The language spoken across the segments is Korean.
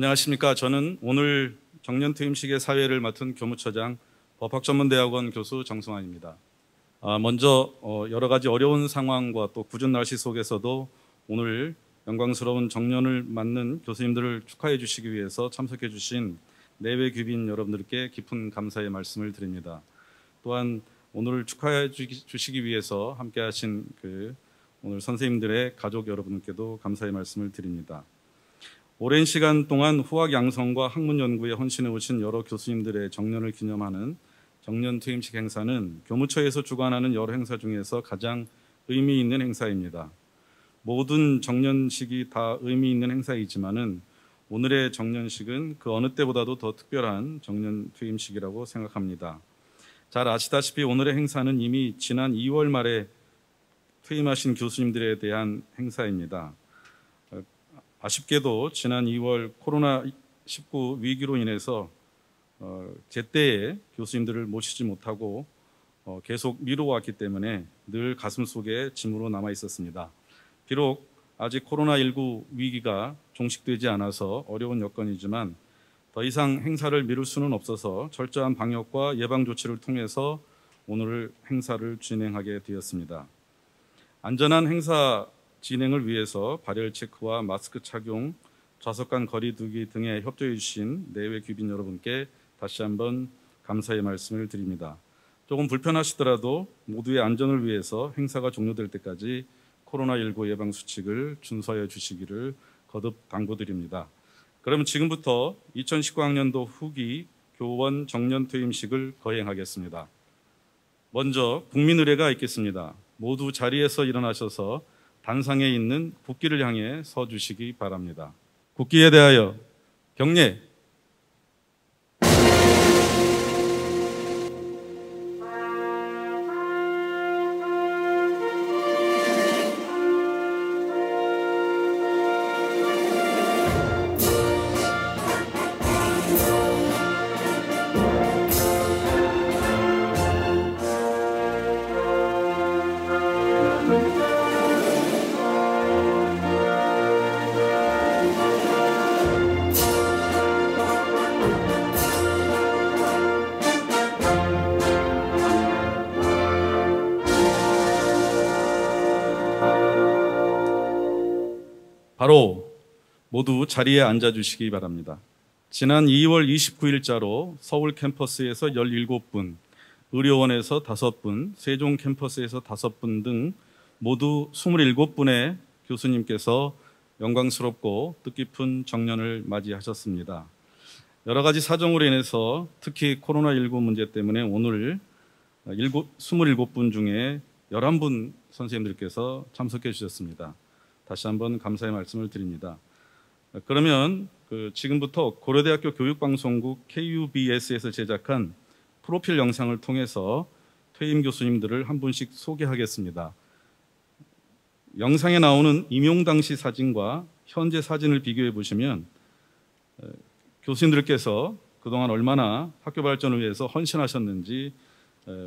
안녕하십니까. 저는 오늘 정년퇴임식의 사회를 맡은 교무처장 법학전문대학원 교수 정승환입니다. 먼저 여러 가지 어려운 상황과 또 궂은 날씨 속에서도 오늘 영광스러운 정년을 맞는 교수님들을 축하해 주시기 위해서 참석해 주신 내외 귀빈 여러분들께 깊은 감사의 말씀을 드립니다. 또한 오늘 축하해 주시기 위해서 함께 하신 오늘 선생님들의 가족 여러분께도 감사의 말씀을 드립니다. 오랜 시간 동안 후학 양성과 학문 연구에 헌신해 오신 여러 교수님들의 정년을 기념하는 정년 퇴임식 행사는 교무처에서 주관하는 여러 행사 중에서 가장 의미 있는 행사입니다. 모든 정년식이 다 의미 있는 행사이지만은 오늘의 정년식은 그 어느 때보다도 더 특별한 정년 퇴임식이라고 생각합니다. 잘 아시다시피 오늘의 행사는 이미 지난 2월 말에 퇴임하신 교수님들에 대한 행사입니다. 아쉽게도 지난 2월 코로나19 위기로 인해서 제때에 교수님들을 모시지 못하고 계속 미뤄왔기 때문에 늘 가슴속에 짐으로 남아 있었습니다. 비록 아직 코로나19 위기가 종식되지 않아서 어려운 여건이지만 더 이상 행사를 미룰 수는 없어서 철저한 방역과 예방 조치를 통해서 오늘 행사를 진행하게 되었습니다. 안전한 행사 진행을 위해서 발열 체크와 마스크 착용, 좌석 간 거리 두기 등에 협조해 주신 내외 귀빈 여러분께 다시 한번 감사의 말씀을 드립니다. 조금 불편하시더라도 모두의 안전을 위해서 행사가 종료될 때까지 코로나19 예방 수칙을 준수하여 주시기를 거듭 당부드립니다. 그러면 지금부터 2019학년도 후기 교원 정년 퇴임식을 거행하겠습니다. 먼저 국민의례가 있겠습니다. 모두 자리에서 일어나셔서 단상에 있는 국기를 향해 서 주시기 바랍니다. 국기에 대하여 경례. 바로 모두 자리에 앉아주시기 바랍니다. 지난 2월 29일자로 서울 캠퍼스에서 17분, 의료원에서 5분, 세종 캠퍼스에서 5분 등 모두 27분의 교수님께서 영광스럽고 뜻깊은 정년을 맞이하셨습니다. 여러 가지 사정으로 인해서 특히 코로나19 문제 때문에 오늘 27분 중에 11분 선생님들께서 참석해 주셨습니다. 다시 한번 감사의 말씀을 드립니다. 그러면 지금부터 고려대학교 교육방송국 KUBS에서 제작한 프로필 영상을 통해서 퇴임 교수님들을 한 분씩 소개하겠습니다. 영상에 나오는 임용 당시 사진과 현재 사진을 비교해 보시면 교수님들께서 그동안 얼마나 학교 발전을 위해서 헌신하셨는지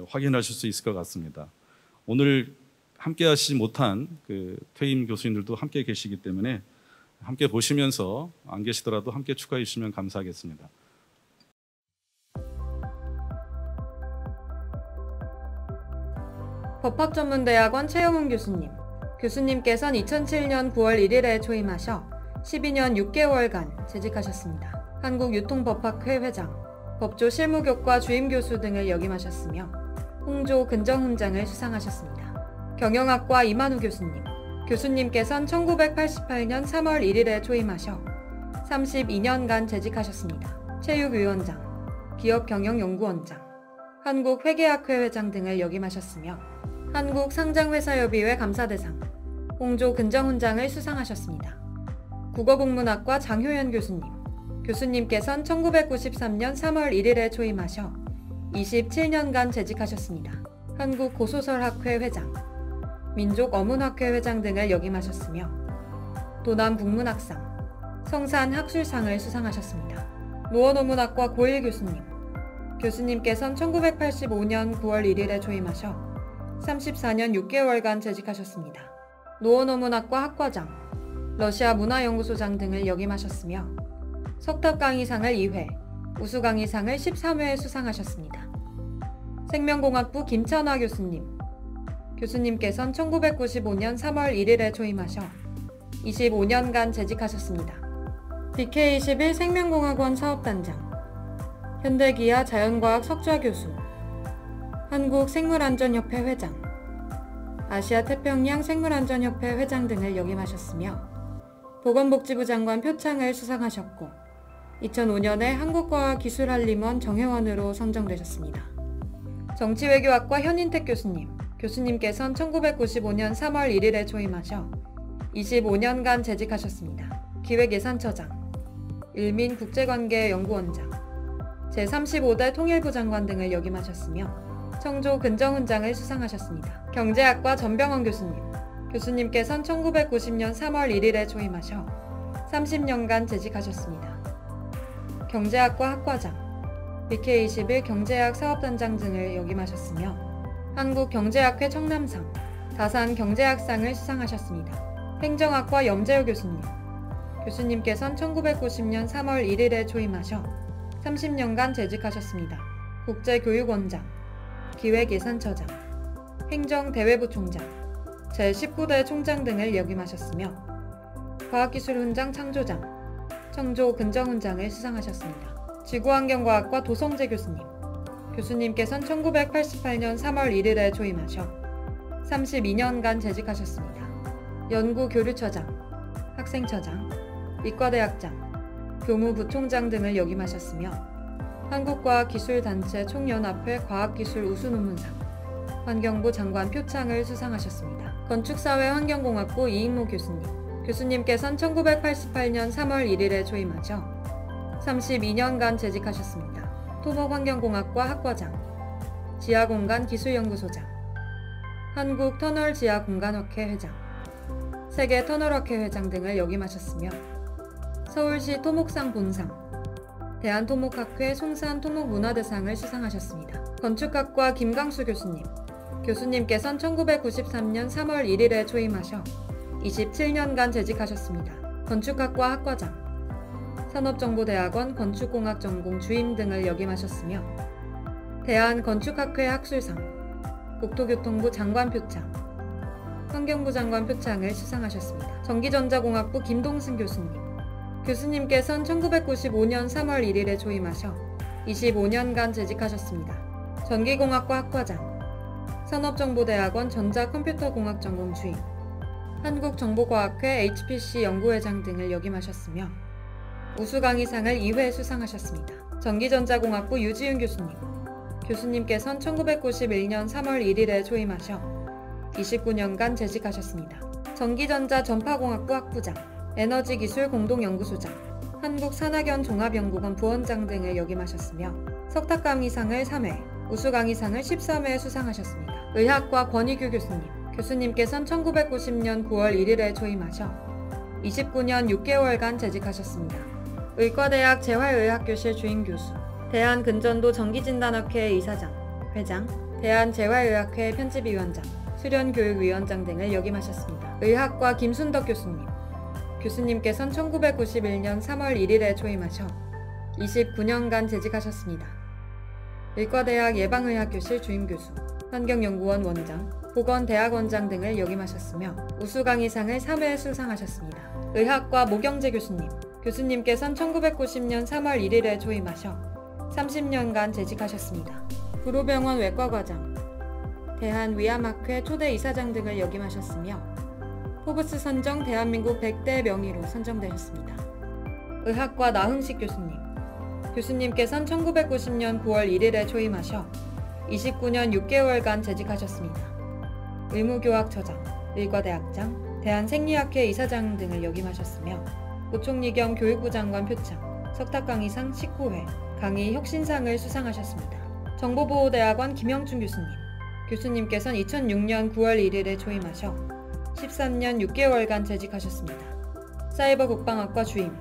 확인하실 수 있을 것 같습니다. 오늘 함께 하시지 못한 퇴임 교수님들도 함께 계시기 때문에 함께 보시면서 안 계시더라도 함께 축하해 주시면 감사하겠습니다. 법학전문대학원 최영훈 교수님. 교수님께서는 2007년 9월 1일에 초임하셔 12년 6개월간 재직하셨습니다. 한국유통법학회 회장, 법조 실무교과 주임교수 등을 역임하셨으며 홍조 근정훈장을 수상하셨습니다. 경영학과 이만우 교수님. 교수님께서는 1988년 3월 1일에 초임하셔 32년간 재직하셨습니다. 체육위원장, 기업경영연구원장, 한국회계학회 회장 등을 역임하셨으며 한국상장회사협의회 감사대상, 홍조 근정훈장을 수상하셨습니다. 국어국문학과 장효연 교수님. 교수님께서는 1993년 3월 1일에 초임하셔 27년간 재직하셨습니다. 한국고소설학회 회장, 민족어문학회 회장 등을 역임하셨으며 도남국문학상, 성산학술상을 수상하셨습니다. 노원어문학과 고일 교수님. 교수님께서는 1985년 9월 1일에 초임하셔 34년 6개월간 재직하셨습니다. 노원어문학과 학과장, 러시아 문화연구소장 등을 역임하셨으며 석탑 강의상을 2회, 우수 강의상을 13회 수상하셨습니다. 생명공학부 김찬화 교수님. 교수님께선 1995년 3월 1일에 초임하셔 25년간 재직하셨습니다. BK21 생명공학원 사업단장, 현대기아 자연과학 석좌교수, 한국생물안전협회 회장, 아시아태평양 생물안전협회 회장 등을 역임하셨으며 보건복지부 장관 표창을 수상하셨고 2005년에 한국과학기술한림원 정회원으로 선정되셨습니다. 정치외교학과 현인택 교수님. 교수님께선 1995년 3월 1일에 초임하셔 25년간 재직하셨습니다. 기획예산처장, 일민국제관계연구원장, 제35대 통일부 장관 등을 역임하셨으며 청조 근정훈장을 수상하셨습니다. 경제학과 전병헌 교수님. 교수님께선 1990년 3월 1일에 초임하셔 30년간 재직하셨습니다. 경제학과 학과장, BK21 경제학 사업단장 등을 역임하셨으며 한국경제학회 청남상, 다산경제학상을 수상하셨습니다. 행정학과 염재호 교수님. 교수님께선 1990년 3월 1일에 초임하셔 30년간 재직하셨습니다. 국제교육원장, 기획예산처장, 행정대외부 총장, 제19대 총장 등을 역임하셨으며 과학기술훈장 창조장, 청조 근정훈장을 수상하셨습니다. 지구환경과학과 도성재 교수님. 교수님께선 1988년 3월 1일에 초임하셔 32년간 재직하셨습니다. 연구교류처장, 학생처장, 이과대학장, 교무부총장 등을 역임하셨으며 한국과학기술단체 총연합회 과학기술 우수논문상, 환경부 장관 표창을 수상하셨습니다. 건축사회환경공학부 이익모 교수님. 교수님께선 1988년 3월 1일에 초임하셔 32년간 재직하셨습니다. 토목환경공학과 학과장, 지하공간기술연구소장, 한국터널지하공간학회 회장, 세계터널학회 회장 등을 역임하셨으며 서울시 토목상 본상, 대한토목학회 송산토목문화대상을 수상하셨습니다. 건축학과 김강수 교수님. 교수님께선 1993년 3월 1일에 초임하셔 27년간 재직하셨습니다. 건축학과 학과장, 산업정보대학원 건축공학 전공 주임 등을 역임하셨으며 대한건축학회 학술상, 국토교통부 장관 표창, 환경부 장관 표창을 수상하셨습니다. 전기전자공학부 김동승 교수님. 교수님께선 1995년 3월 1일에 초임하셔 25년간 재직하셨습니다. 전기공학과 학과장, 산업정보대학원 전자컴퓨터공학 전공 주임, 한국정보과학회 HPC 연구회장 등을 역임하셨으며 우수강의상을 2회 수상하셨습니다. 전기전자공학부 유지윤 교수님. 교수님께선 1991년 3월 1일에 초임하셔 29년간 재직하셨습니다. 전기전자 전파공학부 학부장, 에너지기술 공동연구소장, 한국산학연 종합연구원 부원장 등을 역임하셨으며 석탁강의상을 3회, 우수강의상을 13회 수상하셨습니다. 의학과 권희규 교수님. 교수님께선 1990년 9월 1일에 초임하셔 29년 6개월간 재직하셨습니다. 의과대학 재활의학교실 주임교수, 대한근전도 전기진단학회 이사장, 회장, 대한재활의학회 편집위원장, 수련교육위원장 등을 역임하셨습니다. 의학과 김순덕 교수님. 교수님께선 1991년 3월 1일에 초임하셔 29년간 재직하셨습니다. 의과대학 예방의학교실 주임교수, 환경연구원 원장, 보건대학원장 등을 역임하셨으며 우수강의상을 3회 수상하셨습니다. 의학과 모경재 교수님. 교수님께선 1990년 3월 1일에 초임하셔 30년간 재직하셨습니다. 구로병원 외과과장, 대한위암학회 초대 이사장 등을 역임하셨으며 포브스 선정 대한민국 100대 명의로 선정되셨습니다. 의학과 나흥식 교수님. 교수님께선 1990년 9월 1일에 초임하셔 29년 6개월간 재직하셨습니다. 의무교학처장, 의과대학장, 대한생리학회 이사장 등을 역임하셨으며 부총리 겸 교육부 장관 표창, 석탁강의상 19회, 강의 혁신상을 수상하셨습니다. 정보보호대학원 김영춘 교수님. 교수님께선 2006년 9월 1일에 초임하셔 13년 6개월간 재직하셨습니다. 사이버국방학과 주임,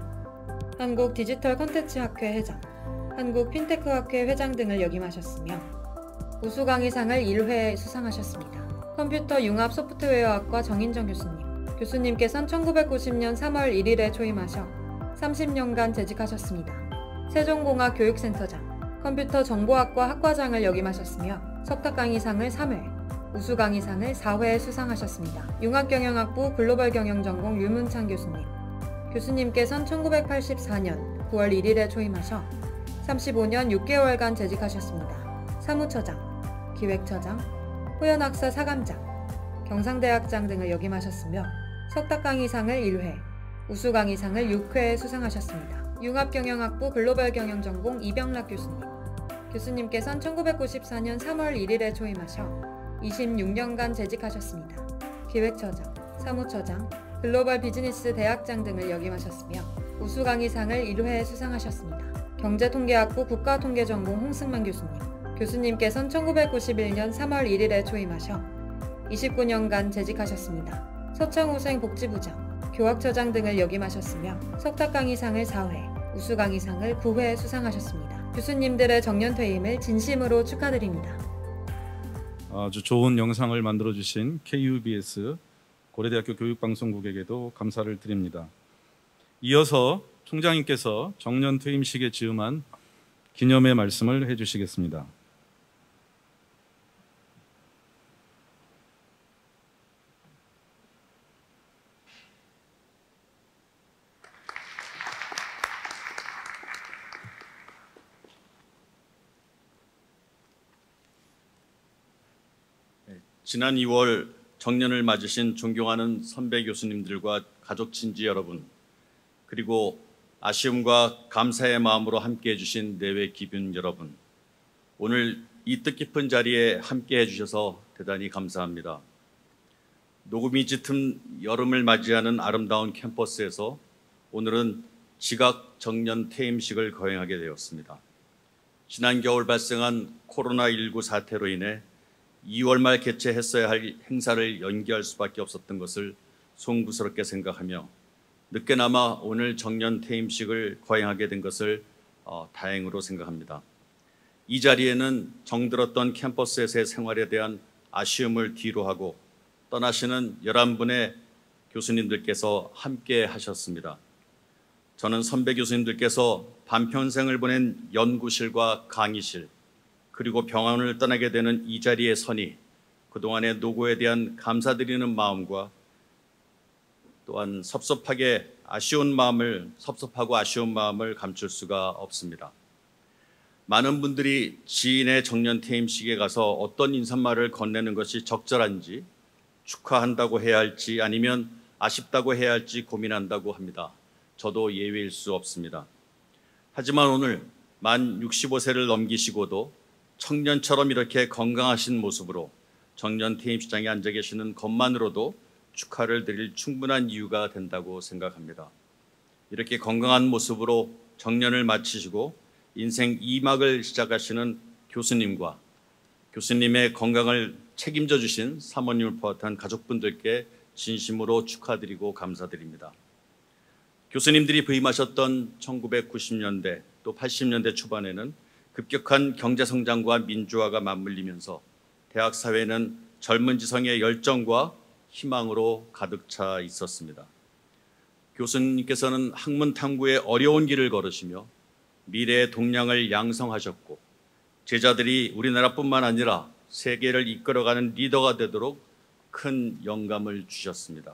한국디지털컨텐츠학회 회장, 한국핀테크학회 회장 등을 역임하셨으며 우수강의상을 1회 수상하셨습니다. 컴퓨터 융합 소프트웨어학과 정인정 교수님. 교수님께선 1990년 3월 1일에 초임하셔 30년간 재직하셨습니다. 세종공학 교육센터장, 컴퓨터 정보학과 학과장을 역임하셨으며 석탁 강의상을 3회, 우수 강의상을 4회 수상하셨습니다. 융합경영학부 글로벌경영전공 류문창 교수님. 교수님께선 1984년 9월 1일에 초임하셔 35년 6개월간 재직하셨습니다. 사무처장, 기획처장, 호연학사 사감장, 경상대학장 등을 역임하셨으며 석탁 강의상을 1회, 우수 강의상을 6회 수상하셨습니다. 융합경영학부 글로벌경영전공 이병락 교수님. 교수님께선 1994년 3월 1일에 초임하셔 26년간 재직하셨습니다. 기획처장, 사무처장, 글로벌 비즈니스 대학장 등을 역임하셨으며 우수 강의상을 1회 수상하셨습니다. 경제통계학부 국가통계전공 홍승만 교수님. 교수님께선 1991년 3월 1일에 초임하셔 29년간 재직하셨습니다. 서창후생 복지부장, 교학처장 등을 역임하셨으며 석탁 강의상을 4회, 우수 강의상을 9회 수상하셨습니다. 교수님들의 정년퇴임을 진심으로 축하드립니다. 아주 좋은 영상을 만들어주신 KUBS 고려대학교 교육방송국에게도 감사를 드립니다. 이어서 총장님께서 정년퇴임식에 즈음한 기념의 말씀을 해주시겠습니다. 지난 2월 정년을 맞으신 존경하는 선배 교수님들과 가족 친지 여러분, 그리고 아쉬움과 감사의 마음으로 함께해 주신 내외 기빈 여러분, 오늘 이 뜻깊은 자리에 함께해 주셔서 대단히 감사합니다. 녹음이 짙은 여름을 맞이하는 아름다운 캠퍼스에서 오늘은 지각 정년 퇴임식을 거행하게 되었습니다. 지난 겨울 발생한 코로나19 사태로 인해 2월 말 개최했어야 할 행사를 연기할 수밖에 없었던 것을 송구스럽게 생각하며 늦게나마 오늘 정년 퇴임식을 거행하게 된 것을 다행으로 생각합니다. 이 자리에는 정들었던 캠퍼스에서의 생활에 대한 아쉬움을 뒤로하고 떠나시는 11분의 교수님들께서 함께 하셨습니다. 저는 선배 교수님들께서 반평생을 보낸 연구실과 강의실, 그리고 병원을 떠나게 되는 이 자리에 서니 그동안의 노고에 대한 감사드리는 마음과 또한 섭섭하고 아쉬운 마음을 감출 수가 없습니다. 많은 분들이 지인의 정년 퇴임식에 가서 어떤 인사말을 건네는 것이 적절한지, 축하한다고 해야 할지 아니면 아쉽다고 해야 할지 고민한다고 합니다. 저도 예외일 수 없습니다. 하지만 오늘 만 65세를 넘기시고도 청년처럼 이렇게 건강하신 모습으로 정년 퇴임식장에 앉아 계시는 것만으로도 축하를 드릴 충분한 이유가 된다고 생각합니다. 이렇게 건강한 모습으로 정년을 마치시고 인생 2막을 시작하시는 교수님과 교수님의 건강을 책임져 주신 사모님을 포함한 가족분들께 진심으로 축하드리고 감사드립니다. 교수님들이 부임하셨던 1990년대 또 80년대 초반에는 급격한 경제성장과 민주화가 맞물리면서 대학 사회는 젊은 지성의 열정과 희망으로 가득 차 있었습니다. 교수님께서는 학문 탐구의 어려운 길을 걸으시며 미래의 동량을 양성하셨고 제자들이 우리나라뿐만 아니라 세계를 이끌어가는 리더가 되도록 큰 영감을 주셨습니다.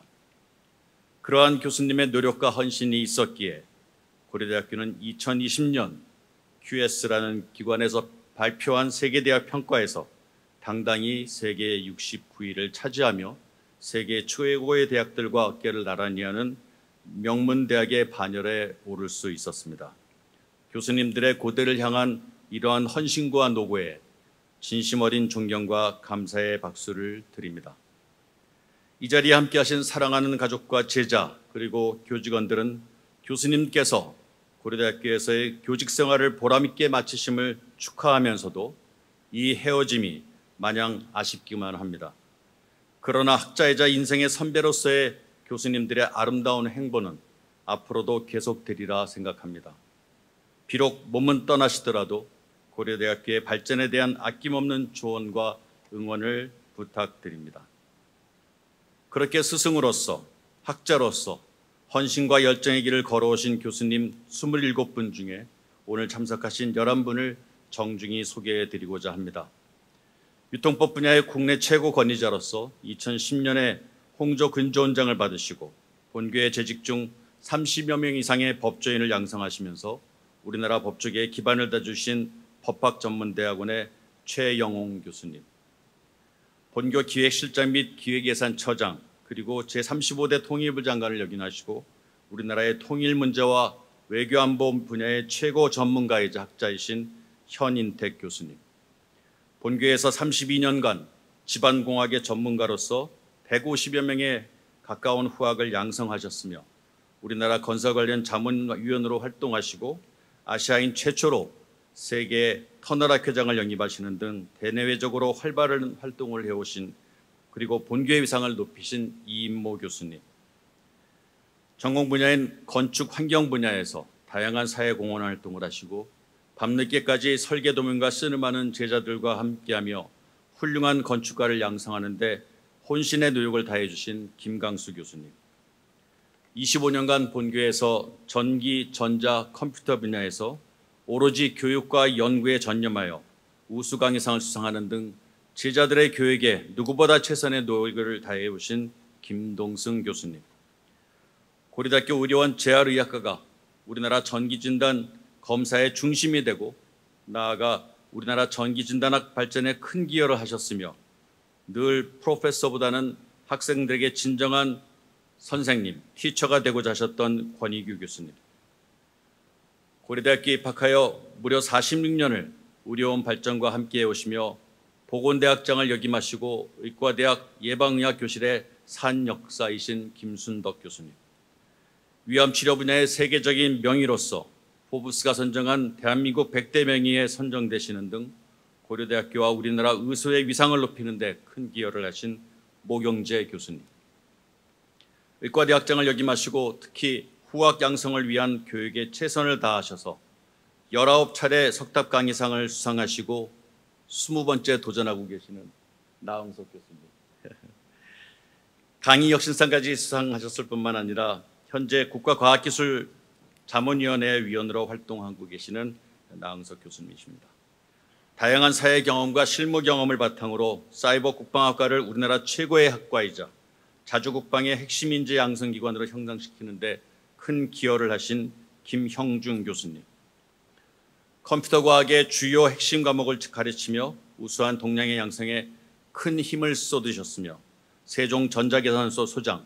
그러한 교수님의 노력과 헌신이 있었기에 고려대학교는 2020년 QS라는 기관에서 발표한 세계대학 평가에서 당당히 세계 69위를 차지하며 세계 최고의 대학들과 어깨를 나란히 하는 명문대학의 반열에 오를 수 있었습니다. 교수님들의 고대를 향한 이러한 헌신과 노고에 진심 어린 존경과 감사의 박수를 드립니다. 이 자리에 함께하신 사랑하는 가족과 제자 그리고 교직원들은 교수님께서 고려대학교에서의 교직 생활을 보람있게 마치심을 축하하면서도 이 헤어짐이 마냥 아쉽기만 합니다. 그러나 학자이자 인생의 선배로서의 교수님들의 아름다운 행보는 앞으로도 계속되리라 생각합니다. 비록 몸은 떠나시더라도 고려대학교의 발전에 대한 아낌없는 조언과 응원을 부탁드립니다. 그렇게 스승으로서, 학자로서, 헌신과 열정의 길을 걸어오신 교수님 27분 중에 오늘 참석하신 11분을 정중히 소개해드리고자 합니다. 유통법 분야의 국내 최고 권위자로서 2010년에 홍조 근조원장을 받으시고 본교에 재직 중 30여 명 이상의 법조인을 양성하시면서 우리나라 법조계에 기반을 다주신 법학전문대학원의 최영홍 교수님, 본교 기획실장 및 기획예산처장, 그리고 제35대 통일부 장관을 역임하시고 우리나라의 통일 문제와 외교안보 분야의 최고 전문가이자 학자이신 현인택 교수님, 본교에서 32년간 집안공학의 전문가로서 150여 명의 가까운 후학을 양성하셨으며 우리나라 건설 관련 자문위원으로 활동하시고 아시아인 최초로 세계 터널학회장을 영입하시는 등 대내외적으로 활발한 활동을 해오신, 그리고 본교의 위상을 높이신 이인모 교수님, 전공 분야인 건축 환경 분야에서 다양한 사회 공헌 활동을 하시고 밤늦게까지 설계 도면과 씨름하는 제자들과 함께하며 훌륭한 건축가를 양성하는 데 혼신의 노력을 다해 주신 김강수 교수님, 25년간 본교에서 전기, 전자, 컴퓨터 분야에서 오로지 교육과 연구에 전념하여 우수 강의상을 수상하는 등 제자들의 교육에 누구보다 최선의 노력을 다해 오신 김동승 교수님, 고려대학교 의료원 재활의학과가 우리나라 전기진단 검사의 중심이 되고 나아가 우리나라 전기진단학 발전에 큰 기여를 하셨으며 늘 프로페서보다는 학생들에게 진정한 선생님, 티처가 되고자 하셨던 권익규 교수님, 고려대학교에 입학하여 무려 46년을 의료원 발전과 함께해 오시며 보건대학장을 역임하시고 의과대학 예방의학 교실의 산역사이신 김순덕 교수님, 위암치료 분야의 세계적인 명의로서 포브스가 선정한 대한민국 100대 명의에 선정되시는 등 고려대학교와 우리나라 의소의 위상을 높이는 데 큰 기여를 하신 모경재 교수님, 의과대학장을 역임하시고 특히 후학 양성을 위한 교육에 최선을 다하셔서 19차례 석탑 강의상을 수상하시고 20번째 도전하고 계시는 나홍석 교수님, 강의 혁신상까지 수상하셨을 뿐만 아니라 현재 국가과학기술자문위원회 위원으로 활동하고 계시는 나홍석 교수님이십니다. 다양한 사회 경험과 실무 경험을 바탕으로 사이버 국방학과를 우리나라 최고의 학과이자 자주국방의 핵심 인재 양성기관으로 형성시키는 데 큰 기여를 하신 김형중 교수님, 컴퓨터 과학의 주요 핵심 과목을 가르치며 우수한 동량의 양성에 큰 힘을 쏟으셨으며 세종전자계산소 소장,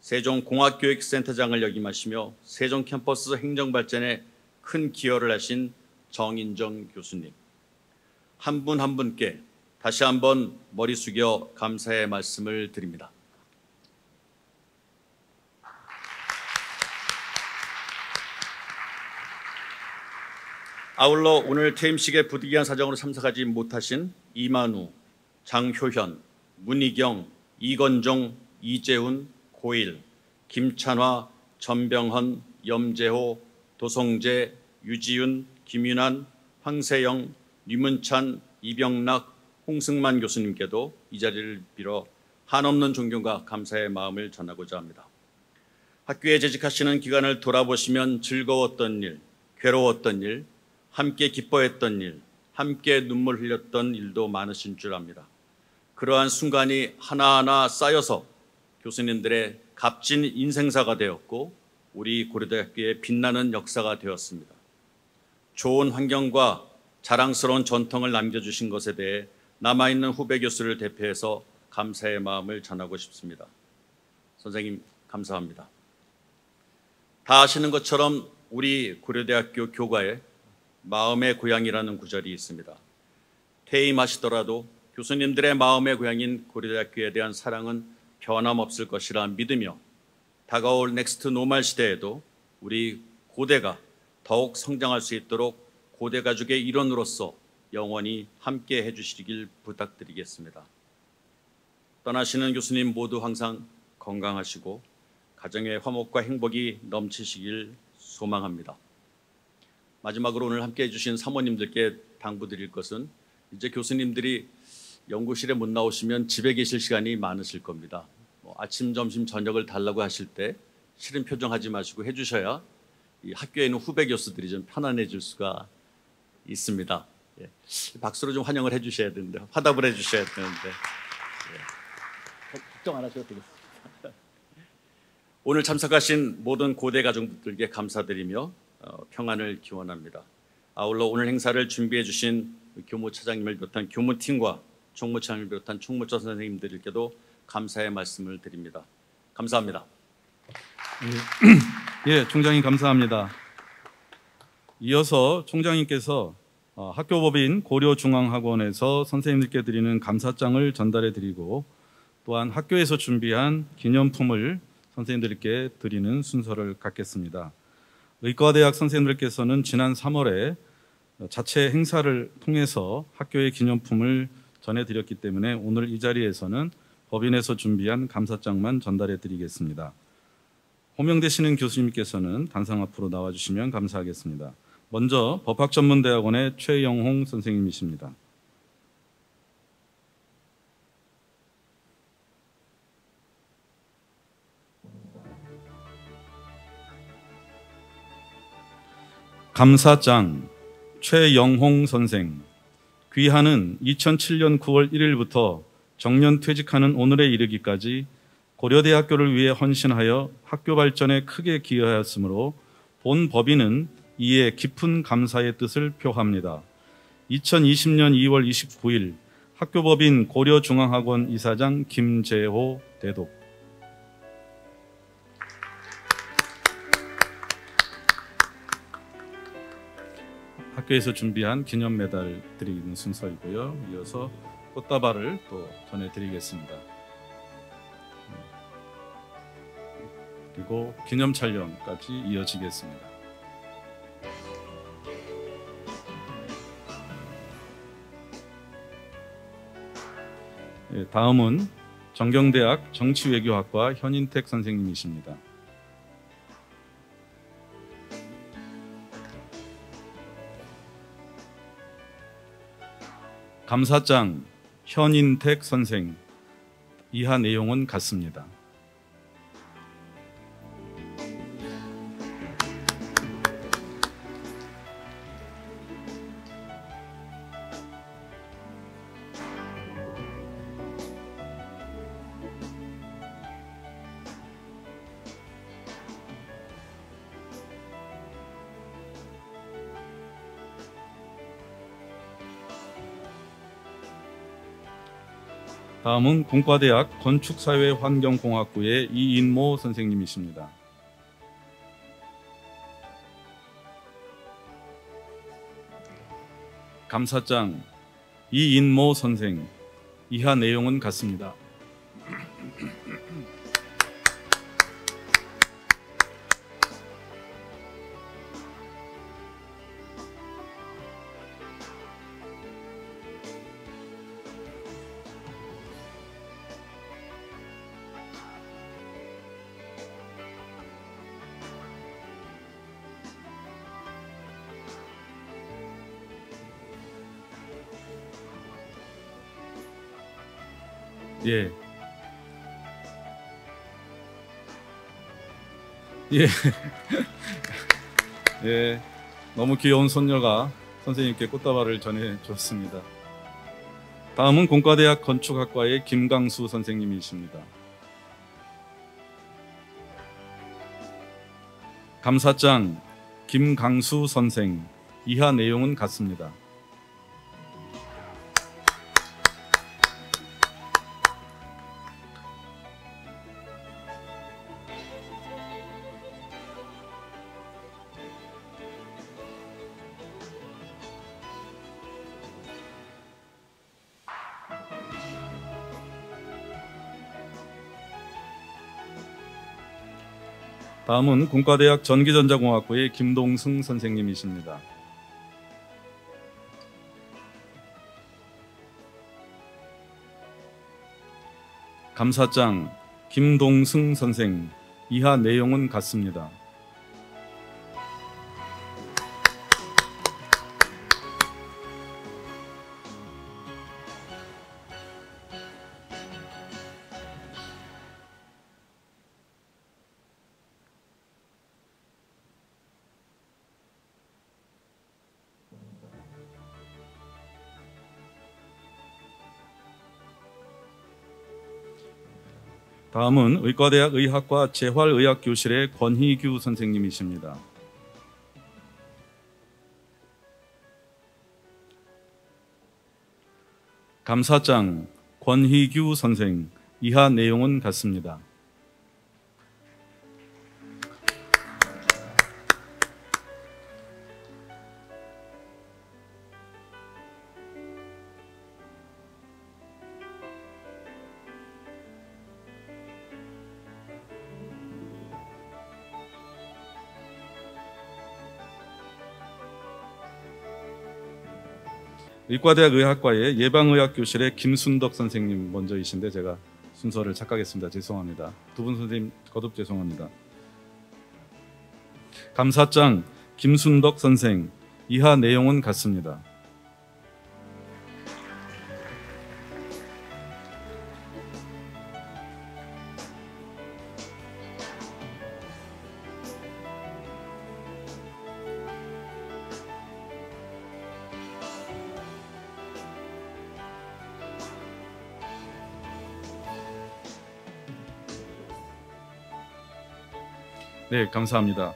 세종공학교육센터장을 역임하시며 세종 캠퍼스 행정 발전에 큰 기여를 하신 정인정 교수님, 한 분 한 분께 다시 한번 머리 숙여 감사의 말씀을 드립니다. 아울러 오늘 퇴임식에 부득이한 사정으로 참석하지 못하신 이만우, 장효현, 문희경, 이건종, 이재훈, 고일, 김찬화, 전병헌, 염재호, 도성재, 유지윤, 김윤환, 황세영, 류문찬, 이병락, 홍승만 교수님께도 이 자리를 빌어 한없는 존경과 감사의 마음을 전하고자 합니다. 학교에 재직하시는 기간을 돌아보시면 즐거웠던 일, 괴로웠던 일, 함께 기뻐했던 일, 함께 눈물 흘렸던 일도 많으신 줄 압니다. 그러한 순간이 하나하나 쌓여서 교수님들의 값진 인생사가 되었고 우리 고려대학교의 빛나는 역사가 되었습니다. 좋은 환경과 자랑스러운 전통을 남겨주신 것에 대해 남아있는 후배 교수를 대표해서 감사의 마음을 전하고 싶습니다. 선생님 감사합니다. 다 아시는 것처럼 우리 고려대학교 교과에 마음의 고향이라는 구절이 있습니다. 퇴임하시더라도 교수님들의 마음의 고향인 고려대학교에 대한 사랑은 변함없을 것이라 믿으며 다가올 넥스트 노말 시대에도 우리 고대가 더욱 성장할 수 있도록 고대 가족의 일원으로서 영원히 함께 해주시길 부탁드리겠습니다. 떠나시는 교수님 모두 항상 건강하시고 가정의 화목과 행복이 넘치시길 소망합니다. 마지막으로 오늘 함께 해주신 사모님들께 당부드릴 것은 이제 교수님들이 연구실에 못 나오시면 집에 계실 시간이 많으실 겁니다. 아침, 점심, 저녁을 달라고 하실 때 싫은 표정하지 마시고 해주셔야 이 학교에 있는 후배 교수들이 좀 편안해질 수가 있습니다. 예. 박수로 좀 환영을 해주셔야 되는데, 화답을 해주셔야 되는데, 예. 걱정 안 하셔도 되겠습니다. 오늘 참석하신 모든 고대 가족분들께 감사드리며 평안을 기원합니다. 아울러 오늘 행사를 준비해 주신 교무차장님을 비롯한 교무팀과 총무차장님을 비롯한 총무처 선생님들께도 감사의 말씀을 드립니다. 감사합니다. 예, 총장님 감사합니다. 이어서 총장님께서 학교법인 고려중앙학원에서 선생님들께 드리는 감사장을 전달해 드리고 또한 학교에서 준비한 기념품을 선생님들께 드리는 순서를 갖겠습니다. 의과대학 선생님들께서는 지난 3월에 자체 행사를 통해서 학교의 기념품을 전해드렸기 때문에 오늘 이 자리에서는 법인에서 준비한 감사장만 전달해 드리겠습니다. 호명되시는 교수님께서는 단상 앞으로 나와주시면 감사하겠습니다. 먼저 법학전문대학원의 최영홍 선생님이십니다. 감사장 최영홍 선생. 귀하는 2007년 9월 1일부터 정년 퇴직하는 오늘에 이르기까지 고려대학교를 위해 헌신하여 학교 발전에 크게 기여하였으므로 본 법인은 이에 깊은 감사의 뜻을 표합니다. 2020년 2월 29일 학교법인 고려중앙학원 이사장 김재호 대독. 학교에서 준비한 기념 메달 드리는 순서이고요. 이어서 꽃다발을 또 전해드리겠습니다. 그리고 기념 촬영까지 이어지겠습니다. 다음은 정경대학 정치외교학과 현인택 선생님이십니다. 감사장 현인택 선생. 이하 내용은 같습니다. 다음은 공과대학 건축사회환경공학부의 이인모 선생님이십니다. 감사장 이인모 선생. 이하 내용은 같습니다. 예. 예. 예. 너무 귀여운 손녀가 선생님께 꽃다발을 전해줬습니다. 다음은 공과대학 건축학과의 김강수 선생님이십니다. 감사장 김강수 선생. 이하 내용은 같습니다. 다음은 공과대학 전기전자공학부의 김동승 선생님이십니다. 감사장 김동승 선생. 이하 내용은 같습니다. 다음은 의과대학 의학과 재활의학교실의 권희규 선생님이십니다. 감사장 권희규 선생, 이하 내용은 같습니다. 의과대학 의학과의 예방의학교실의 김순덕 선생님 먼저이신데 제가 순서를 착각했습니다. 죄송합니다. 두 분 선생님 거듭 죄송합니다. 감사장 김순덕 선생, 이하 내용은 같습니다. 네, 감사합니다.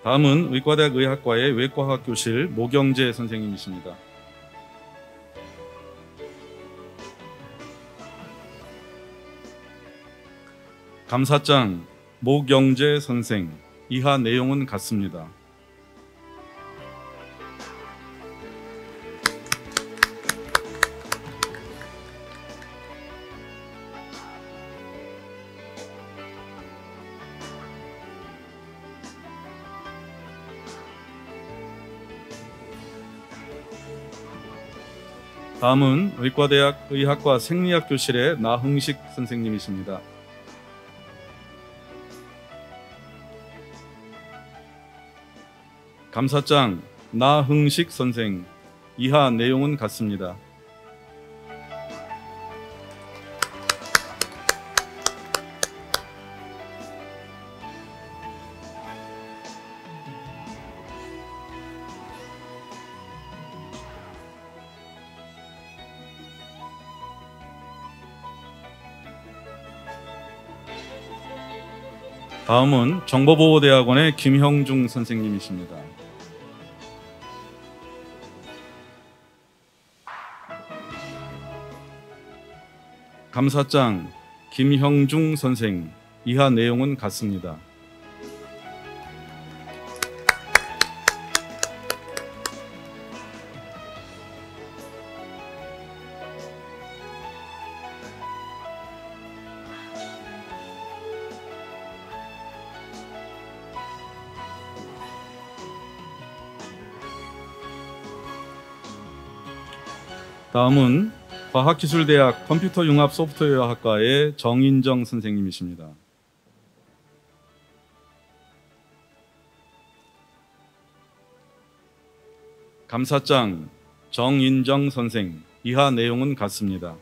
다음은 의과대학 의학과의 외과학교실 모경재 선생님이십니다. 감사장 모경재 선생, 이하 내용은 같습니다. 다음은 의과대학 의학과 생리학교실의 나흥식 선생님이십니다. 감사장 나흥식 선생, 이하 내용은 같습니다. 다음은 정보보호대학원의 김형중 선생님이십니다. 감사장 김형중 선생, 이하 내용은 같습니다. 다음은 과학기술대학 컴퓨터융합소프트웨어학과의 정인정 선생님이십니다. 감사장 정인정 선생, 이하 내용은 같습니다.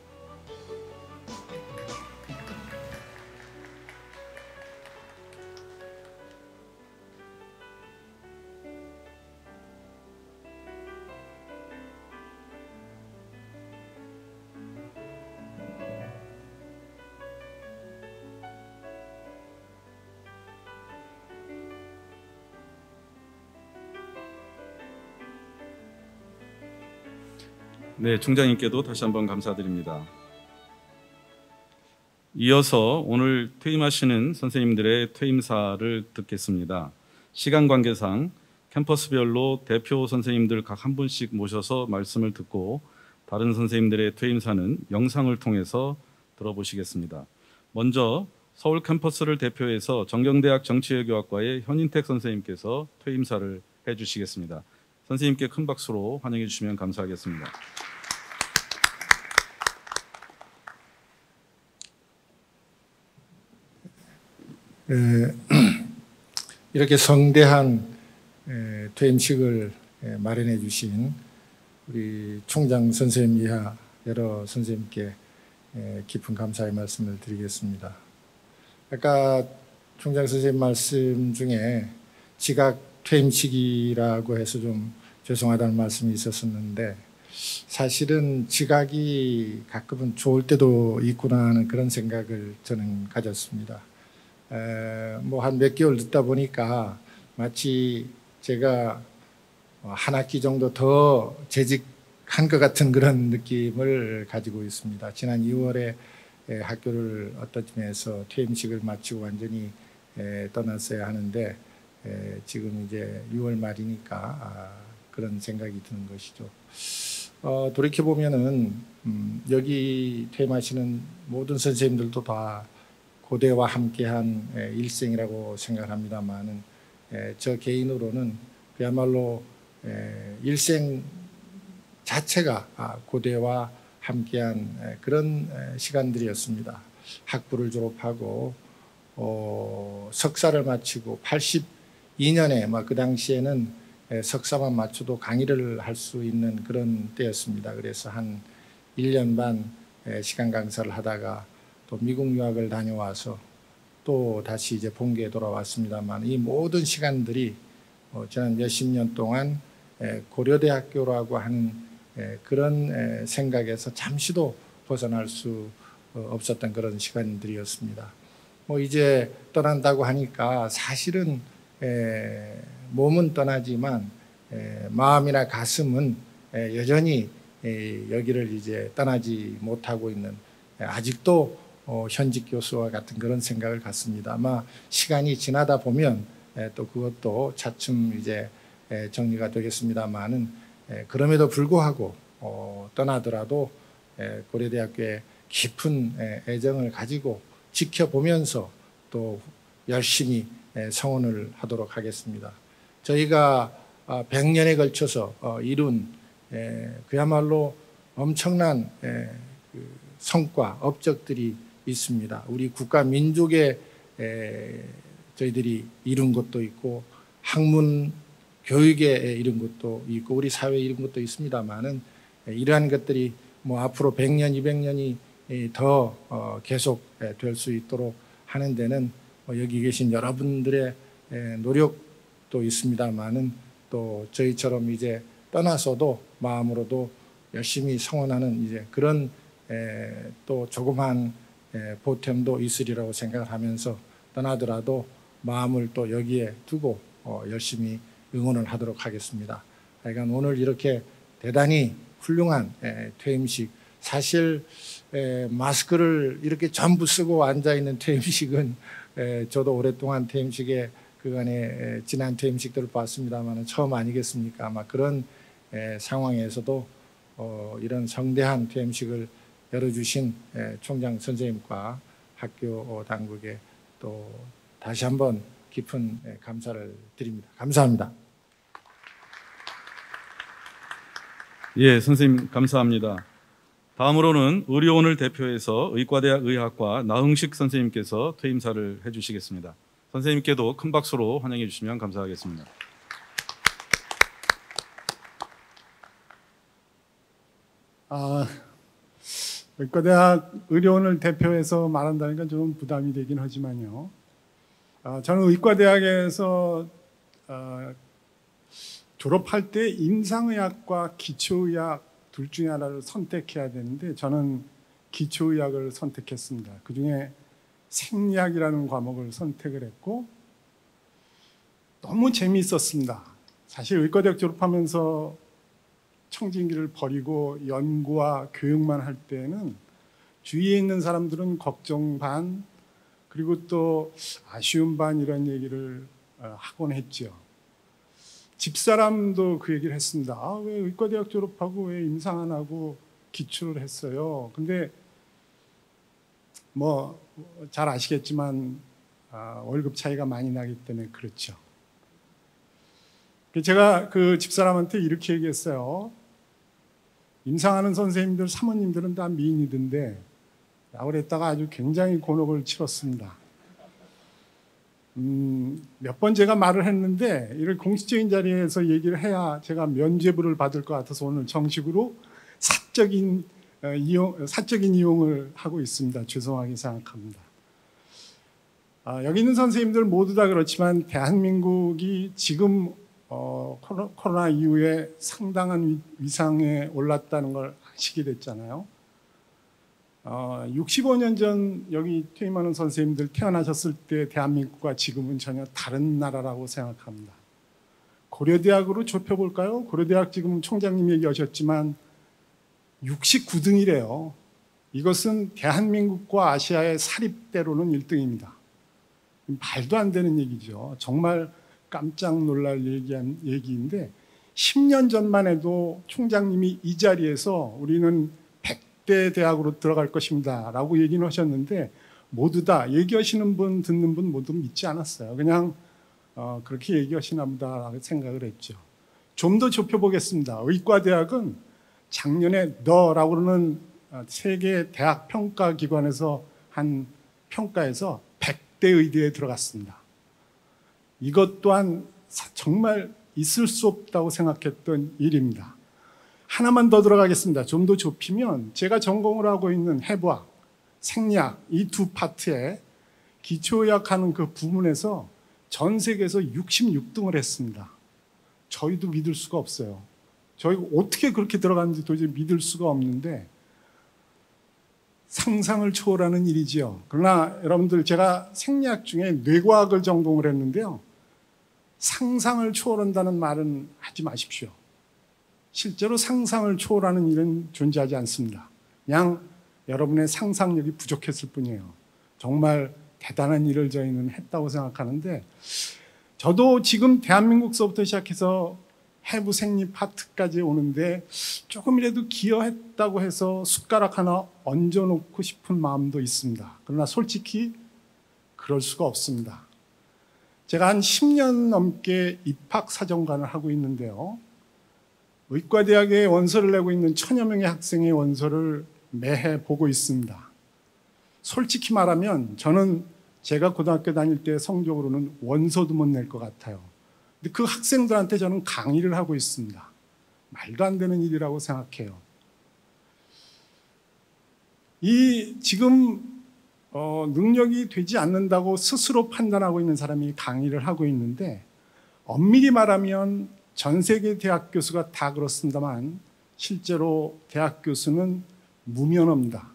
네, 총장님께도 다시 한번 감사드립니다. 이어서 오늘 퇴임하시는 선생님들의 퇴임사를 듣겠습니다. 시간 관계상 캠퍼스별로 대표 선생님들 각 한 분씩 모셔서 말씀을 듣고 다른 선생님들의 퇴임사는 영상을 통해서 들어보시겠습니다. 먼저 서울 캠퍼스를 대표해서 정경대학 정치외교학과의 현인택 선생님께서 퇴임사를 해주시겠습니다. 선생님께 큰 박수로 환영해 주시면 감사하겠습니다. 이렇게 성대한 퇴임식을 마련해 주신 우리 총장 선생님 이하 여러 선생님께 깊은 감사의 말씀을 드리겠습니다. 아까 총장 선생님 말씀 중에 지각 퇴임식이라고 해서 좀 죄송하다는 말씀이 있었었는데 사실은 지각이 가끔은 좋을 때도 있구나 하는 그런 생각을 저는 가졌습니다. 뭐 한 몇 개월 듣다 보니까 마치 제가 한 학기 정도 더 재직한 것 같은 그런 느낌을 가지고 있습니다. 지난 2월에 학교를 어떤 점에서 퇴임식을 마치고 완전히 떠났어야 하는데 지금 이제 6월 말이니까 그런 생각이 드는 것이죠. 돌이켜보면은 여기 퇴임하시는 모든 선생님들도 다 고대와 함께한 일생이라고 생각합니다만은 저 개인으로는 그야말로 일생 자체가 고대와 함께한 그런 시간들이었습니다. 학부를 졸업하고 석사를 마치고 82년에 그 당시에는 석사만 마쳐도 강의를 할 수 있는 그런 때였습니다. 그래서 한 1년 반 시간 강사를 하다가 또 미국 유학을 다녀와서 또 다시 이제 본계에 돌아왔습니다만 이 모든 시간들이 지난 몇십 년 동안 고려대학교라고 하는 그런 생각에서 잠시도 벗어날 수 없었던 그런 시간들이었습니다. 뭐 이제 떠난다고 하니까 사실은 몸은 떠나지만 마음이나 가슴은 여전히 여기를 이제 떠나지 못하고 있는 아직도 현직 교수와 같은 그런 생각을 갖습니다. 아마 시간이 지나다 보면 또 그것도 차츰 이제 정리가 되겠습니다만은 그럼에도 불구하고 떠나더라도 고려대학교에 깊은 애정을 가지고 지켜보면서 또 열심히 성원을 하도록 하겠습니다. 저희가 100년에 걸쳐서 이룬 그야말로 엄청난 성과, 업적들이 있습니다. 우리 국가 민족에 저희들이 이룬 것도 있고 학문 교육에 이룬 것도 있고 우리 사회에 이룬 것도 있습니다만은 이러한 것들이 뭐 앞으로 100년, 200년이 더 계속 될 수 있도록 하는 데는 여기 계신 여러분들의 노력도 있습니다만은 또 저희처럼 이제 떠나서도 마음으로도 열심히 성원하는 이제 그런 또 조그만 보탬도 있으리라고 생각을 하면서 떠나더라도 마음을 또 여기에 두고 열심히 응원을 하도록 하겠습니다. 하여간 오늘 이렇게 대단히 훌륭한 퇴임식, 사실 마스크를 이렇게 전부 쓰고 앉아있는 퇴임식은 저도 오랫동안 퇴임식에 그간의 지난 퇴임식들을 봤습니다만 처음 아니겠습니까? 아마 그런 상황에서도 이런 성대한 퇴임식을 열어주신 총장 선생님과 학교 당국에 또 다시 한번 깊은 감사를 드립니다. 감사합니다. 예, 선생님 감사합니다. 다음으로는 의료원을 대표해서 의과대학 의학과 나흥식 선생님께서 퇴임사를 해주시겠습니다. 선생님께도 큰 박수로 환영해 주시면 감사하겠습니다. 의과대학 의료원을 대표해서 말한다니까 좀 부담이 되긴 하지만요. 저는 의과대학에서 졸업할 때 임상의학과 기초의학 둘 중에 하나를 선택해야 되는데 저는 기초의학을 선택했습니다. 그중에 생리학이라는 과목을 선택을 했고 너무 재미있었습니다. 사실 의과대학 졸업하면서 청진기를 버리고 연구와 교육만 할 때는 주위에 있는 사람들은 걱정 반 그리고 또 아쉬움 반 이런 얘기를 하곤 했죠. 집사람도 그 얘기를 했습니다. 왜 의과대학 졸업하고 왜 임상 안 하고 기초를 했어요. 근데 뭐 잘 아시겠지만 월급 차이가 많이 나기 때문에 그렇죠. 제가 그 집사람한테 이렇게 얘기했어요. 임상하는 선생님들, 사모님들은 다 미인이던데 라고 했다가 아주 굉장히 곤혹을 치렀습니다. 몇 번 제가 말을 했는데 이를 공식적인 자리에서 얘기를 해야 제가 면죄부를 받을 것 같아서 오늘 정식으로 사적인 이용을 하고 있습니다. 죄송하게 생각합니다. 여기 있는 선생님들 모두 다 그렇지만 대한민국이 지금 코로나 이후에 상당한 위상에 올랐다는 걸 아시게 됐잖아요. 65년 전 여기 퇴임하는 선생님들 태어나셨을 때 대한민국과 지금은 전혀 다른 나라라고 생각합니다. 고려대학으로 좁혀볼까요? 고려대학 지금 총장님 얘기하셨지만 69등이래요. 이것은 대한민국과 아시아의 사립대로는 1등입니다. 말도 안 되는 얘기죠. 정말 깜짝 놀랄 얘기인데 10년 전만 해도 총장님이 이 자리에서 우리는 100대 대학으로 들어갈 것입니다 라고 얘기는 하셨는데 모두 다 얘기하시는 분 듣는 분 모두 믿지 않았어요. 그냥 그렇게 얘기하시나 보다라고 생각을 했죠. 좀 더 좁혀보겠습니다. 의과대학은 작년에 너라고 그러는 세계 대학 평가 기관에서 한 평가에서 100대 의대에 들어갔습니다. 이것 또한 정말 있을 수 없다고 생각했던 일입니다. 하나만 더 들어가겠습니다. 좀 더 좁히면 제가 전공을 하고 있는 해부학, 생리학 이 두 파트에 기초의학하는 그 부문에서 전 세계에서 66등을 했습니다. 저희도 믿을 수가 없어요. 저희가 어떻게 그렇게 들어갔는지 도저히 믿을 수가 없는데 상상을 초월하는 일이지요. 그러나 여러분들 제가 생리학 중에 뇌과학을 전공을 했는데요. 상상을 초월한다는 말은 하지 마십시오. 실제로 상상을 초월하는 일은 존재하지 않습니다. 그냥 여러분의 상상력이 부족했을 뿐이에요. 정말 대단한 일을 저희는 했다고 생각하는데 저도 지금 대한민국서부터 시작해서 해부 생리 파트까지 오는데 조금이라도 기여했다고 해서 숟가락 하나 얹어놓고 싶은 마음도 있습니다. 그러나 솔직히 그럴 수가 없습니다. 제가 한 10년 넘게 입학사정관을 하고 있는데요. 의과대학에 원서를 내고 있는 1000여 명의 학생의 원서를 매해 보고 있습니다. 솔직히 말하면 저는 제가 고등학교 다닐 때 성적으로는 원서도 못 낼 것 같아요. 근데 그 학생들한테 저는 강의를 하고 있습니다. 말도 안 되는 일이라고 생각해요. 이 지금 능력이 되지 않는다고 스스로 판단하고 있는 사람이 강의를 하고 있는데 엄밀히 말하면 전 세계 대학 교수가 다 그렇습니다만 실제로 대학 교수는 무면허입니다.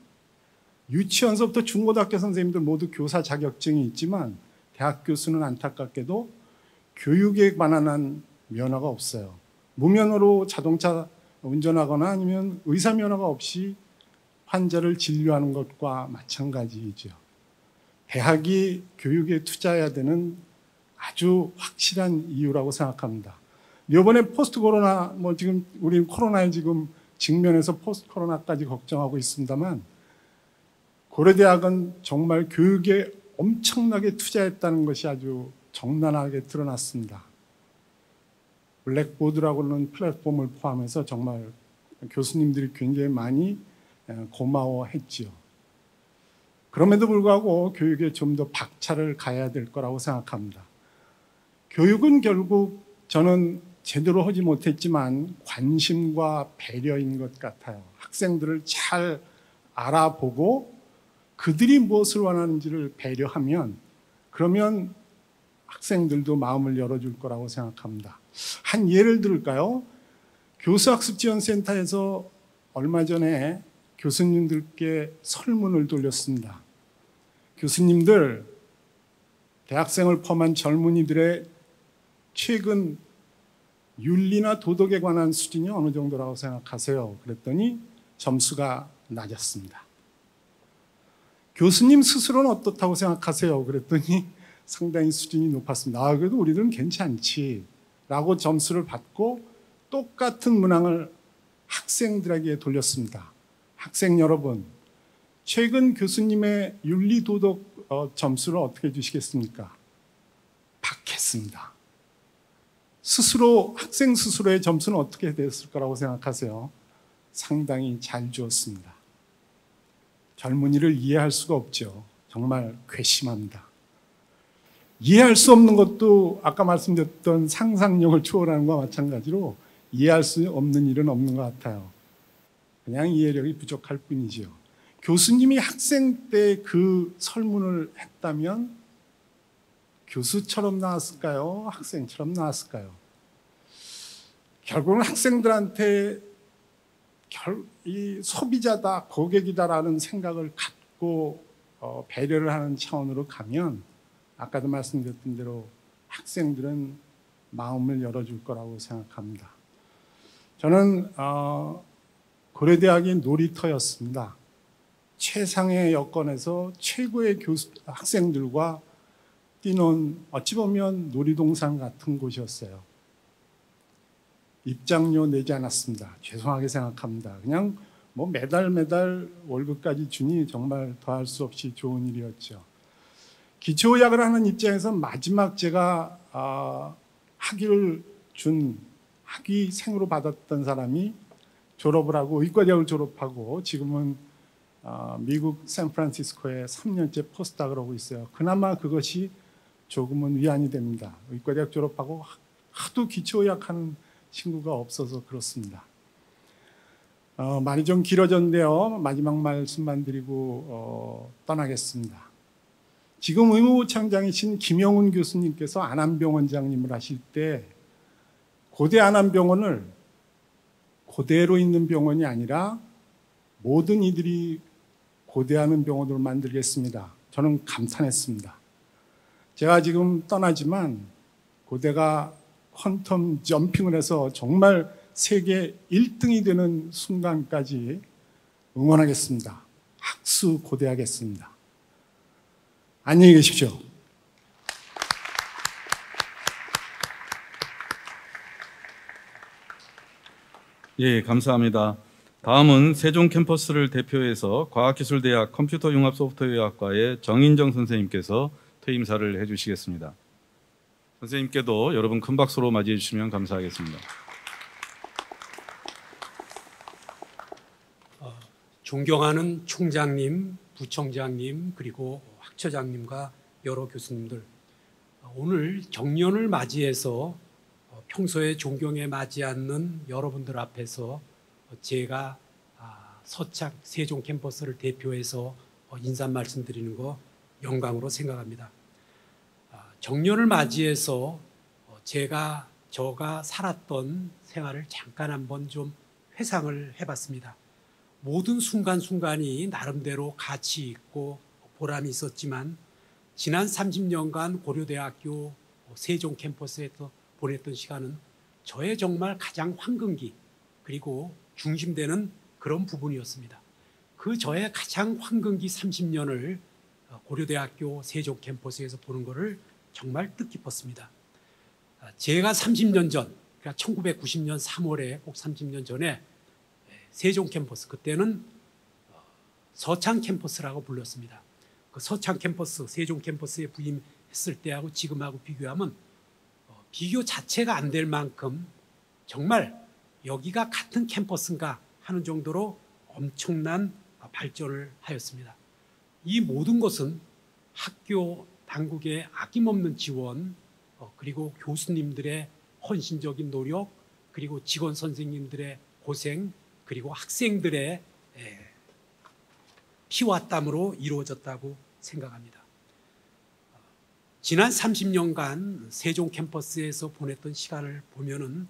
유치원서부터 중고등학교 선생님들 모두 교사 자격증이 있지만 대학 교수는 안타깝게도 교육에 관한 면허가 없어요. 무면허로 자동차 운전하거나 아니면 의사 면허가 없이 환자를 진료하는 것과 마찬가지이죠. 대학이 교육에 투자해야 되는 아주 확실한 이유라고 생각합니다. 이번에 포스트 코로나, 지금 우리는 코로나에 지금 직면해서 포스트 코로나까지 걱정하고 있습니다만 고려대학은 정말 교육에 엄청나게 투자했다는 것이 아주 적나라하게 드러났습니다. 블랙보드라고 하는 플랫폼을 포함해서 정말 교수님들이 굉장히 많이 고마워했지요. 그럼에도 불구하고 교육에 좀 더 박차를 가해야 될 거라고 생각합니다. 교육은 결국 저는 제대로 하지 못했지만 관심과 배려인 것 같아요. 학생들을 잘 알아보고 그들이 무엇을 원하는지를 배려하면 그러면 학생들도 마음을 열어줄 거라고 생각합니다. 한 예를 들을까요? 교수학습지원센터에서 얼마 전에 교수님들께 설문을 돌렸습니다. 교수님들, 대학생을 포함한 젊은이들의 최근 윤리나 도덕에 관한 수준이 어느 정도라고 생각하세요? 그랬더니 점수가 낮았습니다. 교수님 스스로는 어떻다고 생각하세요? 그랬더니 상당히 수준이 높았습니다. 그래도 우리들은 괜찮지 라고 점수를 받고 똑같은 문항을 학생들에게 돌렸습니다. 학생 여러분, 최근 교수님의 윤리도덕 점수를 어떻게 주시겠습니까? 받겠습니다. 학생 스스로의 점수는 어떻게 됐을 거라고 생각하세요? 상당히 잘 주었습니다. 젊은이를 이해할 수가 없죠. 정말 괘씸합니다. 이해할 수 없는 것도 아까 말씀드렸던 상상력을 초월하는 것과 마찬가지로 이해할 수 없는 일은 없는 것 같아요. 그냥 이해력이 부족할 뿐이지요. 교수님이 학생 때 그 설문을 했다면 교수처럼 나왔을까요? 학생처럼 나왔을까요? 결국은 학생들한테 이 소비자다, 고객이다라는 생각을 갖고 배려를 하는 차원으로 가면 아까도 말씀드렸던 대로 학생들은 마음을 열어줄 거라고 생각합니다. 저는 고려대학이 놀이터였습니다. 최상의 여건에서 최고의 학생들과 뛰는 어찌 보면 놀이동산 같은 곳이었어요. 입장료 내지 않았습니다. 죄송하게 생각합니다. 그냥 뭐 매달 월급까지 주니 정말 더할 수 없이 좋은 일이었죠. 기초의학을 하는 입장에서 마지막 제가 학위생으로 받았던 사람이 졸업을 하고 의과대학을 졸업하고 지금은 미국 샌프란시스코에 3년째 포스닥을 하고 있어요. 그나마 그것이 조금은 위안이 됩니다. 의과대학 졸업하고 하도 기초의학하는 친구가 없어서 그렇습니다. 말이 좀 길어졌는데요. 마지막 말씀만 드리고 떠나겠습니다. 지금 의무부 청장이신 김영훈 교수님께서 안암병원장님을 하실 때 고대 안암병원을 고대로 있는 병원이 아니라 모든 이들이 고대하는 병원으로 만들겠습니다. 저는 감탄했습니다. 제가 지금 떠나지만 고대가 퀀텀 점핑을 해서 정말 세계 1등이 되는 순간까지 응원하겠습니다. 학수 고대하겠습니다. 안녕히 계십시오. 예, 감사합니다. 다음은 세종 캠퍼스를 대표해서 과학기술대학 컴퓨터융합소프트웨어학과의 정인정 선생님께서 퇴임사를 해주시겠습니다. 선생님께도 여러분 큰 박수로 맞이해 주시면 감사하겠습니다. 존경하는 총장님, 부총장님, 그리고 학처장님과 여러 교수님들, 오늘 정년을 맞이해서 평소에 존경에 맞지 않는 여러분들 앞에서 제가 서창 세종 캠퍼스를 대표해서 인사 말씀드리는 거 영광으로 생각합니다. 정년을 맞이해서 저가 살았던 생활을 잠깐 한번 좀 회상을 해봤습니다. 모든 순간순간이 나름대로 가치 있고 보람이 있었지만 지난 30년간 고려대학교 세종 캠퍼스에서 보냈던 시간은 저의 정말 가장 황금기 그리고 중심되는 그런 부분이었습니다. 그 저의 가장 황금기 30년을 고려대학교 세종 캠퍼스에서 보는 것을 정말 뜻깊었습니다. 제가 30년 전, 그러니까 1990년 3월에 꼭 30년 전에 세종 캠퍼스, 그때는 서창 캠퍼스라고 불렀습니다. 그 서창 캠퍼스, 세종 캠퍼스에 부임했을 때하고 지금하고 비교하면 비교 자체가 안 될 만큼 정말 여기가 같은 캠퍼스인가 하는 정도로 엄청난 발전을 하였습니다. 이 모든 것은 학교 당국의 아낌없는 지원, 그리고 교수님들의 헌신적인 노력, 그리고 직원 선생님들의 고생, 그리고 학생들의 피와 땀으로 이루어졌다고 생각합니다. 지난 30년간 세종 캠퍼스에서 보냈던 시간을 보면은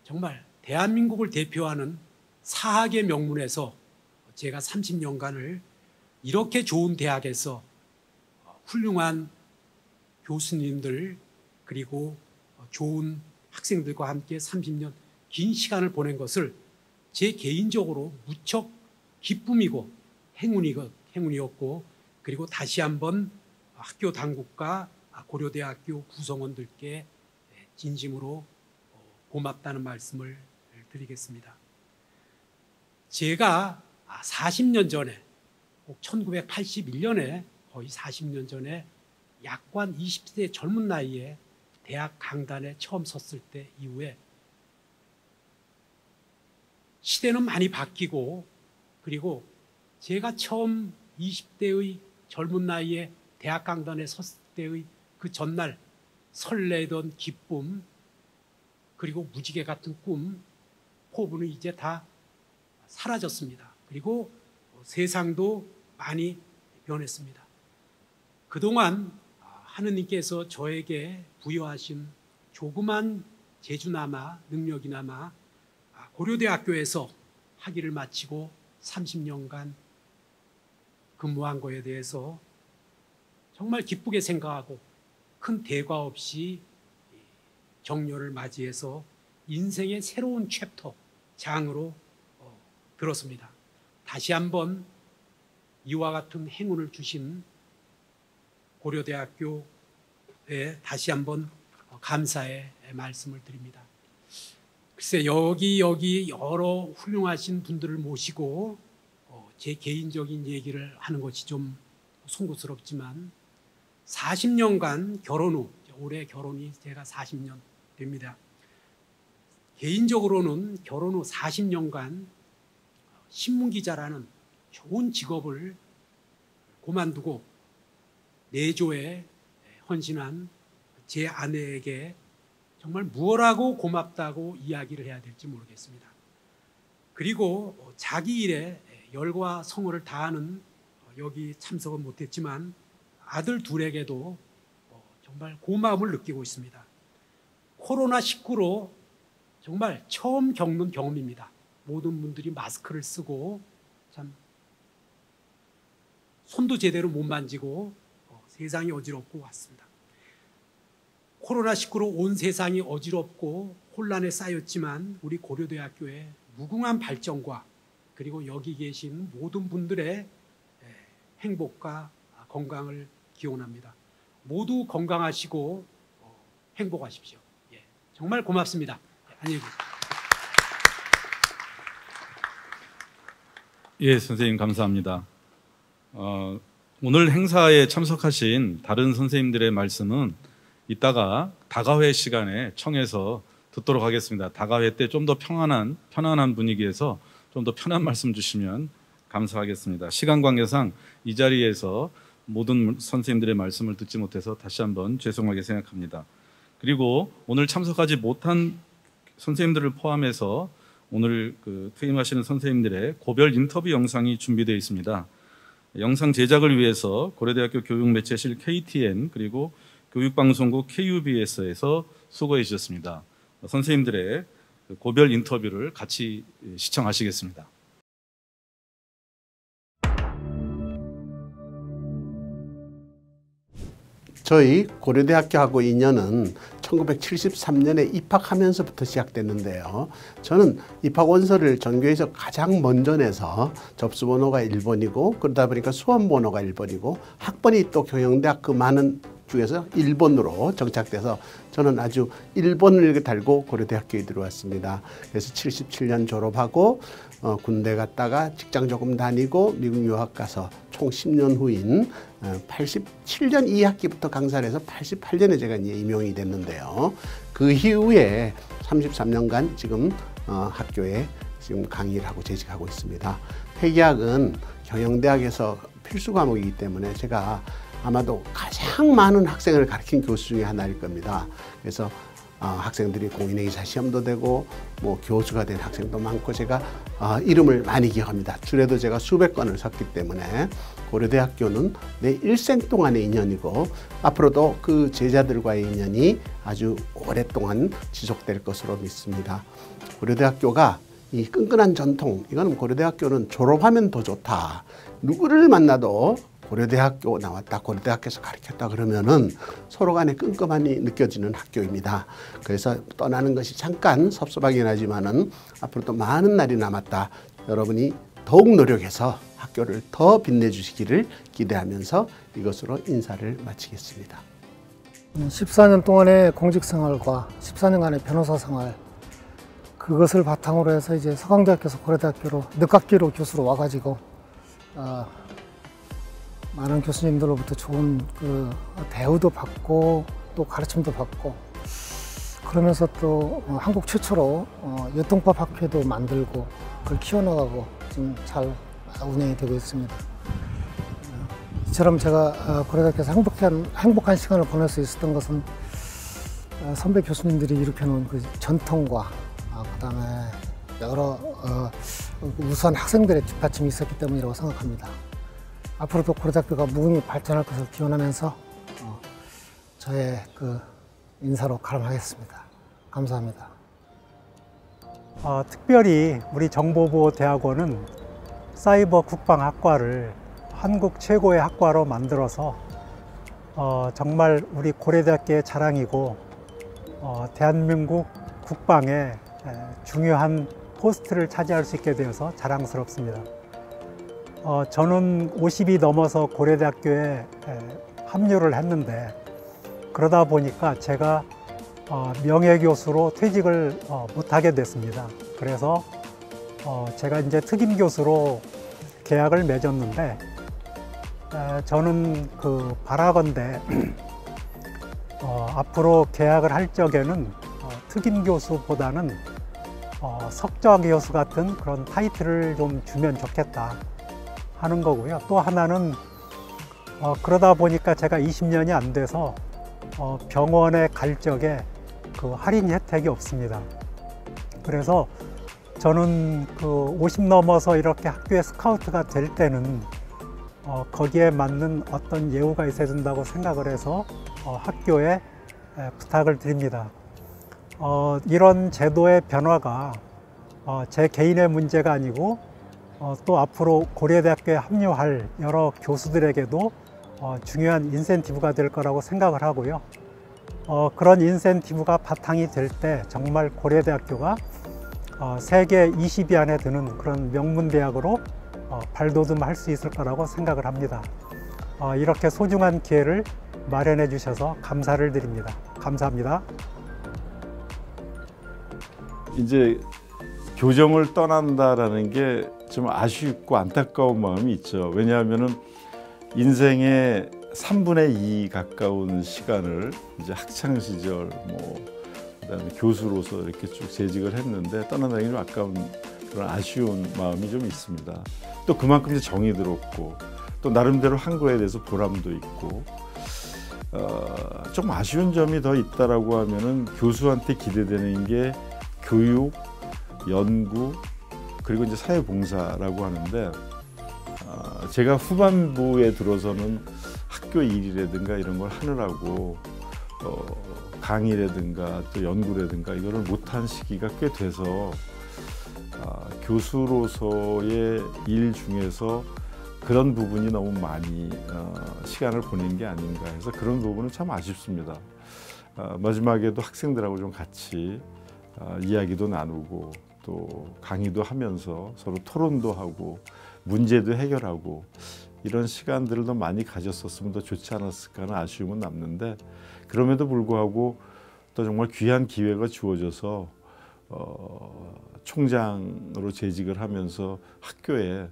정말 대한민국을 대표하는 사학의 명문에서 제가 30년간을 이렇게 좋은 대학에서 훌륭한 교수님들 그리고 좋은 학생들과 함께 30년 긴 시간을 보낸 것을 제 개인적으로 무척 기쁨이고 행운이었고, 그리고 다시 한번 학교 당국과 고려대학교 구성원들께 진심으로 고맙다는 말씀을 드리겠습니다. 제가 40년 전에, 꼭 1981년에 거의 40년 전에 약관 20세 젊은 나이에 대학 강단에 처음 섰을 때 이후에 시대는 많이 바뀌고, 그리고 제가 처음 20대의 젊은 나이에 대학 강단에 섰을 때의 그 전날 설레던 기쁨, 그리고 무지개 같은 꿈, 포부는 이제 다 사라졌습니다. 그리고 세상도 많이 변했습니다. 그동안 하느님께서 저에게 부여하신 조그만 재주나마 능력이나마 고려대학교에서 학위를 마치고 30년간 근무한 거에 대해서 정말 기쁘게 생각하고 큰 대과 없이 정년을 맞이해서 인생의 새로운 챕터, 장으로 들었습니다. 다시 한번 이와 같은 행운을 주신 고려대학교에 다시 한번 감사의 말씀을 드립니다. 글쎄 여기 여러 훌륭하신 분들을 모시고 제 개인적인 얘기를 하는 것이 좀 송구스럽지만 40년간 결혼 후, 올해 결혼이 제가 40년 됩니다. 개인적으로는 결혼 후 40년간 신문기자라는 좋은 직업을 그만두고 내조에 헌신한 제 아내에게 정말 무엇하고 고맙다고 이야기를 해야 될지 모르겠습니다. 그리고 자기 일에 열과 성의를 다하는 여기 참석은 못했지만 아들 둘에게도 정말 고마움을 느끼고 있습니다. 코로나19로 정말 처음 겪는 경험입니다. 모든 분들이 마스크를 쓰고 참 손도 제대로 못 만지고 세상이 어지럽고 왔습니다. 코로나19로 온 세상이 어지럽고 혼란에 쌓였지만 우리 고려대학교의 무궁한 발전과 그리고 여기 계신 모든 분들의 행복과 건강을 기원합니다. 모두 건강하시고 행복하십시오. 정말 고맙습니다. 안녕히 계세요. 예, 선생님 감사합니다. 오늘 행사에 참석하신 다른 선생님들의 말씀은 이따가 다가회 시간에 청해서 듣도록 하겠습니다. 다가회 때 좀 더 편안한 분위기에서 좀 더 편한 말씀 주시면 감사하겠습니다. 시간 관계상 이 자리에서 모든 선생님들의 말씀을 듣지 못해서 다시 한번 죄송하게 생각합니다. 그리고 오늘 참석하지 못한 선생님들을 포함해서 오늘 퇴임하시는 선생님들의 고별 인터뷰 영상이 준비되어 있습니다. 영상 제작을 위해서 고려대학교 교육매체실 KTN 그리고 교육방송국 KUBS에서 수고해 주셨습니다. 선생님들의 고별 인터뷰를 같이 시청하시겠습니다. 저희 고려대학교하고 인연은 1973년에 입학하면서부터 시작됐는데요. 저는 입학 원서를 전교에서 가장 먼저 내서 접수번호가 1번이고 그러다 보니까 수험번호가 1번이고 학번이 또 경영대학 그 많은 중에서 1번으로 정착돼서 저는 아주 1번을 달고 고려대학교에 들어왔습니다. 그래서 77년 졸업하고 군대 갔다가 직장 조금 다니고 미국 유학 가서 총 10년 후인 87년 2학기부터 강사를 해서 88년에 제가 이제 임용이 됐는데요. 그 이후에 33년간 지금 학교에 지금 강의를 하고 재직하고 있습니다. 회계학은 경영대학에서 필수 과목이기 때문에 제가 아마도 가장 많은 학생을 가르친 교수 중에 하나일 겁니다. 그래서 학생들이 공인회계사 시험도 되고 뭐 교수가 된 학생도 많고 제가 이름을 많이 기억합니다. 줄에도 제가 수백 건을 섰기 때문에 고려대학교는 내 일생 동안의 인연이고 앞으로도 그 제자들과의 인연이 아주 오랫동안 지속될 것으로 믿습니다. 고려대학교가 이 끈끈한 전통, 이거는 고려대학교는 졸업하면 더 좋다. 누구를 만나도 고려대학교 나왔다, 고려대학교에서 가르쳤다 그러면은 서로 간에 끈끈함이 느껴지는 학교입니다. 그래서 떠나는 것이 잠깐 섭섭하긴 하지만은 앞으로 또 많은 날이 남았다. 여러분이 더욱 노력해서 학교를 더 빛내주시기를 기대하면서 이것으로 인사를 마치겠습니다. 14년 동안의 공직생활과 14년간의 변호사 생활, 그것을 바탕으로 해서 이제 서강대학교에서 고려대학교로 늦학기로 교수로 와가지고 많은 교수님들로부터 좋은 대우도 받고 또 가르침도 받고 그러면서 또 한국 최초로 여통법 학회도 만들고 그걸 키워나가고 지금 잘 운영이 되고 있습니다. 이처럼 제가 고려대학교에서 행복한 시간을 보낼 수 있었던 것은 선배 교수님들이 일으켜놓은 그 전통과 그다음에 여러 우수한 학생들의 뒷받침이 있었기 때문이라고 생각합니다. 앞으로도 고려대학교가 무궁히 발전할 것을 기원하면서 저의 인사로 가름하겠습니다. 감사합니다. 특별히 우리 정보보호대학원은 사이버 국방학과를 한국 최고의 학과로 만들어서 정말 우리 고려대학교의 자랑이고 대한민국 국방에 중요한 포스트를 차지할 수 있게 되어서 자랑스럽습니다. 저는 50이 넘어서 고려대학교에 합류를 했는데 그러다 보니까 제가 명예교수로 퇴직을 못하게 됐습니다. 그래서 제가 이제 특임교수로 계약을 맺었는데 저는 바라건대 앞으로 계약을 할 적에는 특임교수보다는 석좌교수 같은 그런 타이틀을 좀 주면 좋겠다 하는 거고요. 또 하나는 그러다 보니까 제가 20년이 안 돼서 병원에 갈 적에 할인 혜택이 없습니다. 그래서 저는 50 넘어서 이렇게 학교에 스카우트가 될 때는 거기에 맞는 어떤 예우가 있어야 된다고 생각을 해서 학교에 부탁을 드립니다. 이런 제도의 변화가 제 개인의 문제가 아니고 또 앞으로 고려대학교에 합류할 여러 교수들에게도 중요한 인센티브가 될 거라고 생각을 하고요. 그런 인센티브가 바탕이 될 때 정말 고려대학교가 세계 20위 안에 드는 그런 명문대학으로 발돋움할 수 있을 거라고 생각을 합니다. 이렇게 소중한 기회를 마련해 주셔서 감사를 드립니다. 감사합니다. 이제 교정을 떠난다라는 게 좀 아쉽고 안타까운 마음이 있죠. 왜냐하면은 인생의 3분의 2 가까운 시간을 이제 학창 시절 그다음에 교수로서 이렇게 쭉 재직을 했는데 떠난다는 게 좀 아까운 그런 아쉬운 마음이 좀 있습니다. 또 그만큼 이제 정이 들었고 또 나름대로 한 거에 대해서 보람도 있고 좀 아쉬운 점이 더 있다라고 하면은 교수한테 기대되는 게 교육, 연구 그리고 이제 사회봉사라고 하는데 제가 후반부에 들어서는 학교 일이라든가 이런 걸 하느라고 강의라든가 또 연구라든가 이거를 못한 시기가 꽤 돼서 교수로서의 일 중에서 그런 부분이 너무 많이 시간을 보낸 게 아닌가 해서 그런 부분은 참 아쉽습니다. 마지막에도 학생들하고 좀 같이 이야기도 나누고 또 강의도 하면서 서로 토론도 하고 문제도 해결하고 이런 시간들을 더 많이 가졌었으면 더 좋지 않았을까 하는 아쉬움은 남는데 그럼에도 불구하고 또 정말 귀한 기회가 주어져서 총장으로 재직을 하면서 학교에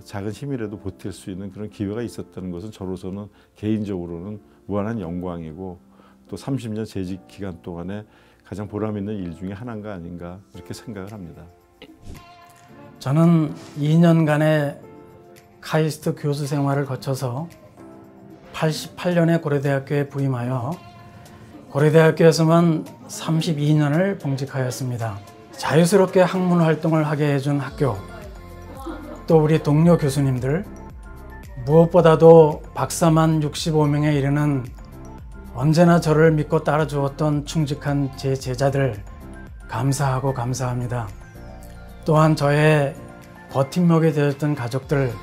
작은 힘이라도 보탤 수 있는 그런 기회가 있었다는 것은 저로서는 개인적으로는 무한한 영광이고 또 30년 재직 기간 동안에 가장 보람 있는 일 중에 하나가 아닌가 이렇게 생각을 합니다. 저는 2년간의 카이스트 교수 생활을 거쳐서 88년에 고려대학교에 부임하여 고려대학교에서만 32년을 봉직하였습니다. 자유스럽게 학문 활동을 하게 해준 학교, 또 우리 동료 교수님들, 무엇보다도 박사만 65명에 이르는 언제나 저를 믿고 따라주었던 충직한 제 제자들 감사하고 감사합니다. 또한 저의 버팀목이 되었던 가족들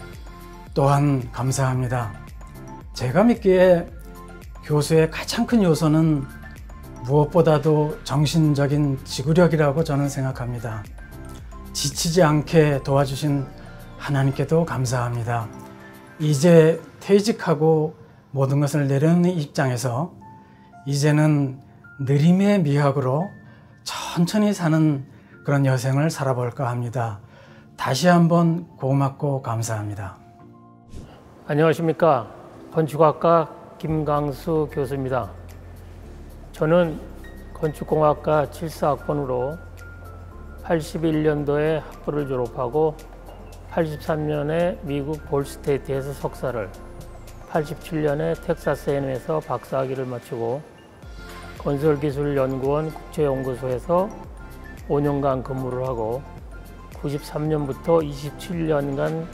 또한 감사합니다. 제가 믿기에 교수의 가장 큰 요소는 무엇보다도 정신적인 지구력이라고 저는 생각합니다. 지치지 않게 도와주신 하나님께도 감사합니다. 이제 퇴직하고 모든 것을 내려놓는 입장에서 이제는 느림의 미학으로 천천히 사는 그런 여생을 살아볼까 합니다. 다시 한번 고맙고 감사합니다. 안녕하십니까. 건축학과 김강수 교수입니다. 저는 건축공학과 74학번으로 81년도에 학부를 졸업하고 83년에 미국 볼스테이트에서 석사를, 87년에 텍사스 A&M에서 박사학위를 마치고 건설기술연구원 국제연구소에서 5년간 근무를 하고 93년부터 27년간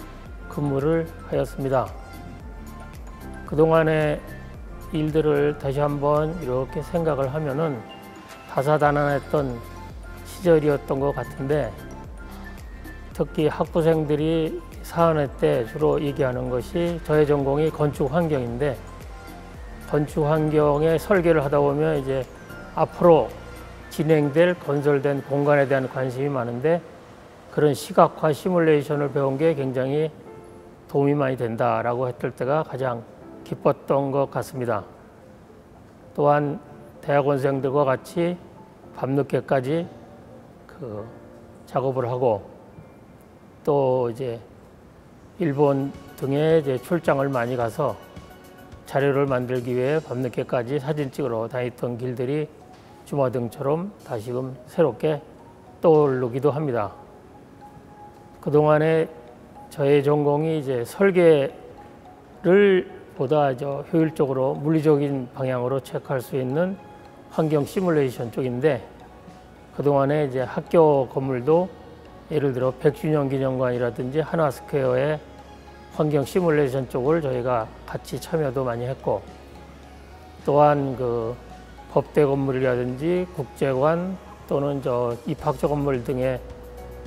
근무를 하였습니다. 그동안의 일들을 다시 한번 이렇게 생각을 하면은 다사다난했던 시절이었던 것 같은데 특히 학부생들이 사학년 때 주로 얘기하는 것이 저의 전공이 건축 환경인데 건축 환경의 설계를 하다 보면 이제 앞으로 진행될 건설된 공간에 대한 관심이 많은데 그런 시각화 시뮬레이션을 배운 게 굉장히 도움이 많이 된다라고 했을 때가 가장 기뻤던 것 같습니다. 또한 대학원생들과 같이 밤늦게까지 작업을 하고 또 이제 일본 등에 이제 출장을 많이 가서 자료를 만들기 위해 밤늦게까지 사진 찍으러 다녔던 길들이 주마등처럼 다시금 새롭게 떠오르기도 합니다. 그동안에 저의 전공이 이제 설계를 보다 효율적으로 물리적인 방향으로 체크할 수 있는 환경 시뮬레이션 쪽인데 그동안에 이제 학교 건물도 예를 들어 100주년 기념관이라든지 한화스퀘어의 환경 시뮬레이션 쪽을 저희가 같이 참여도 많이 했고 또한 그 법대 건물이라든지 국제관 또는 입학처 건물 등의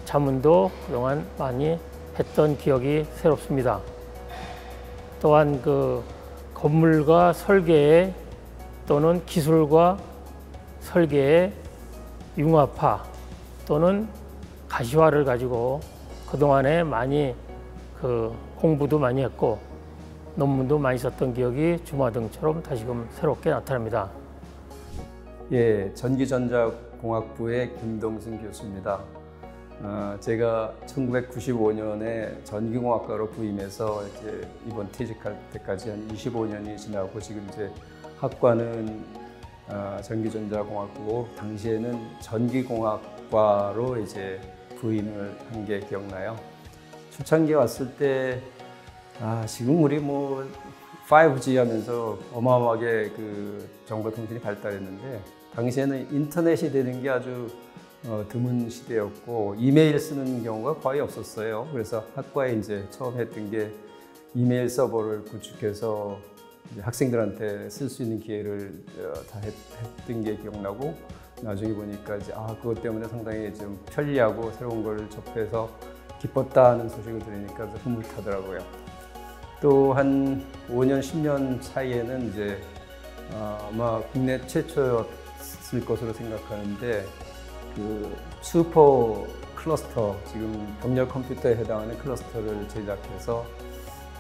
자문도 그동안 많이 했던 기억이 새롭습니다. 또한 그 건물과 설계의 또는 기술과 설계의 융합화 또는 가시화를 가지고 그동안에 많이 공부도 많이 했고 논문도 많이 썼던 기억이 주마등처럼 다시금 새롭게 나타납니다. 예, 전기전자공학부의 김동승 교수입니다. 제가 1995년에 전기공학과로 부임해서 이제 이번 퇴직할 때까지 한 25년이 지나고 지금 이제 학과는 전기전자공학부고 당시에는 전기공학과로 이제 부임을 한 게 기억나요. 초창기에 왔을 때 지금 우리 뭐 5G 하면서 어마어마하게 그 정보통신이 발달했는데 당시에는 인터넷이 되는 게 아주 드문 시대였고 이메일 쓰는 경우가 거의 없었어요. 그래서 학과에 이제 처음 했던 게 이메일 서버를 구축해서 이제 학생들한테 쓸 수 있는 기회를 다 했던 게 기억나고 나중에 보니까 이제 그것 때문에 상당히 좀 편리하고 새로운 걸 접해서 기뻤다는 소식을 들으니까 흐뭇하더라고요. 또 한 5년, 10년 사이에는 이제 아마 국내 최초였을 것으로 생각하는데 그 슈퍼 클러스터, 지금 병렬 컴퓨터에 해당하는 클러스터를 제작해서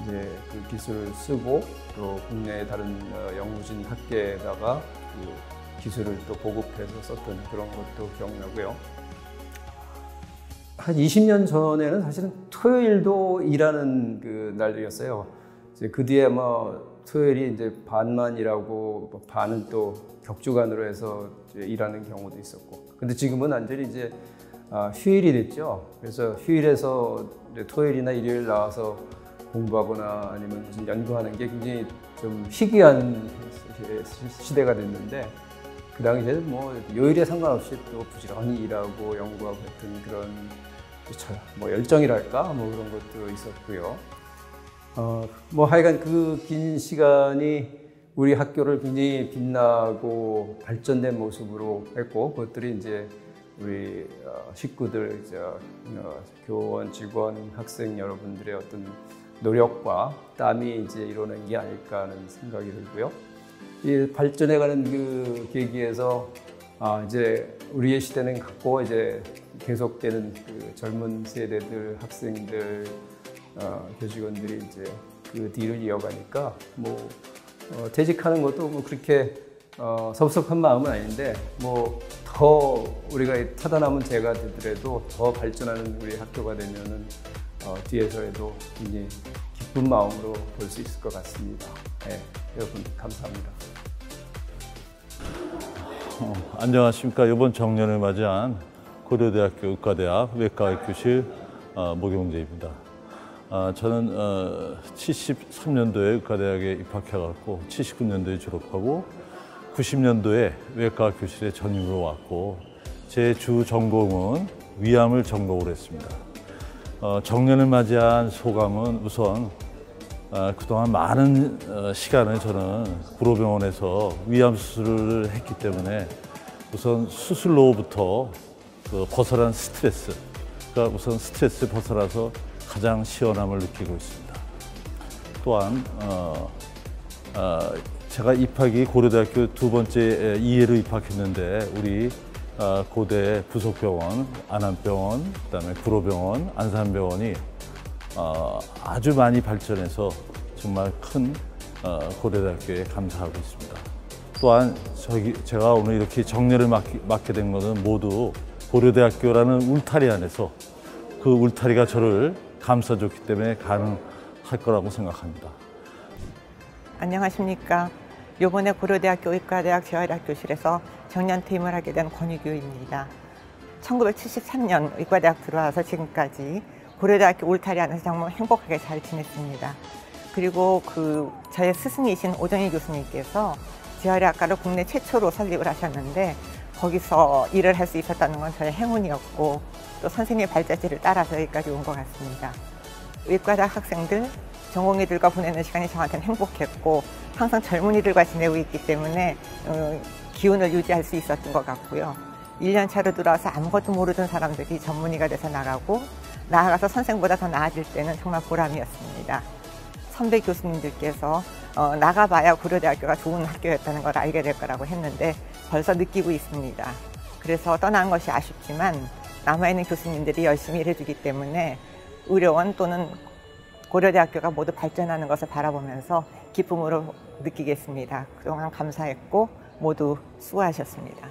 이제 그 기술을 쓰고 또 국내의 다른 연구진 학계에다가 그 기술을 또 보급해서 썼던 그런 것도 기억나고요. 한 20년 전에는 사실은 토요일도 일하는 그 날이었어요. 이제 그 뒤에 토요일이 이제 반만 일하고 반은 또 격주간으로 해서 일하는 경우도 있었고. 근데 지금은 완전히 이제 휴일이 됐죠. 그래서 휴일에서 이제 토요일이나 일요일 나와서 공부하거나 아니면 무슨 연구하는 게 굉장히 좀 희귀한 시대가 됐는데 그 당시에는 뭐 요일에 상관없이 또 부지런히 일하고 연구하고 했던 그런 열정이랄까 뭐 그런 것도 있었고요. 뭐 하여간 그 긴 시간이 우리 학교를 굉장히 빛나고 발전된 모습으로 했고 그것들이 이제 우리 식구들, 교원, 직원, 학생 여러분들의 어떤 노력과 땀이 이제 이뤄낸 게 아닐까 하는 생각이 들고요. 이 발전해가는 그 계기에서 이제 우리의 시대는 갔고 이제 계속되는 그 젊은 세대들, 학생들, 교직원들이 이제 그 뒤를 이어가니까 뭐 퇴직하는 것도 뭐 그렇게 섭섭한 마음은 아닌데 뭐 더 우리가 타다 남은 제가 되더라도 더 발전하는 우리 학교가 되면은 뒤에서에도 굉장히 기쁜 마음으로 볼 수 있을 것 같습니다. 네, 여러분 감사합니다. 안녕하십니까. 이번 정년을 맞이한 고려대학교 의과대학 외과학교실 모경재입니다. 저는 73년도에 의과대학에 입학해갖고 79년도에 졸업하고 90년도에 외과학교실에 전임으로 왔고 제 주 전공은 위암을 전공을 했습니다. 정년을 맞이한 소감은 우선 그동안 많은 시간을 저는 구로병원에서 위암 수술을 했기 때문에 우선 수술로부터 벗어난 스트레스, 그러니까 우선 스트레스 벗어나서 가장 시원함을 느끼고 있습니다. 또한 제가 입학이 고려대학교 두 번째 2회로 입학했는데 우리 고대 부속병원, 안암병원, 그다음에 구로병원, 안산병원이 아주 많이 발전해서 정말 큰 고려대학교에 감사하고 있습니다. 또한 제가 오늘 이렇게 정례를 맡게 된 것은 모두 고려대학교라는 울타리 안에서 그 울타리가 저를 감싸줬기 때문에 가능할 거라고 생각합니다. 안녕하십니까. 이번에 고려대학교 의과대학 재활의학 교실에서 정년 퇴임을 하게 된 권유교입니다. 1973년 의과대학 들어와서 지금까지 고려대학교 울타리 안에서 정말 행복하게 잘 지냈습니다. 그리고 저의 스승이신 오정희 교수님께서 재활의학과를 국내 최초로 설립을 하셨는데 거기서 일을 할 수 있었다는 건 저의 행운이었고 또 선생님의 발자취를 따라서 여기까지 온 것 같습니다. 의과대학 학생들, 전공의들과 보내는 시간이 저한테는 행복했고 항상 젊은이들과 지내고 있기 때문에 기운을 유지할 수 있었던 것 같고요. 1년 차로 들어와서 아무것도 모르던 사람들이 전문의가 돼서 나가고 나아가서 선생보다 더 나아질 때는 정말 보람이었습니다. 선배 교수님들께서 나가봐야 고려대학교가 좋은 학교였다는 걸 알게 될 거라고 했는데 벌써 느끼고 있습니다. 그래서 떠난 것이 아쉽지만 남아있는 교수님들이 열심히 일해주기 때문에 의료원 또는 고려대학교가 모두 발전하는 것을 바라보면서 기쁨으로 느끼겠습니다. 그동안 감사했고 모두 수고하셨습니다.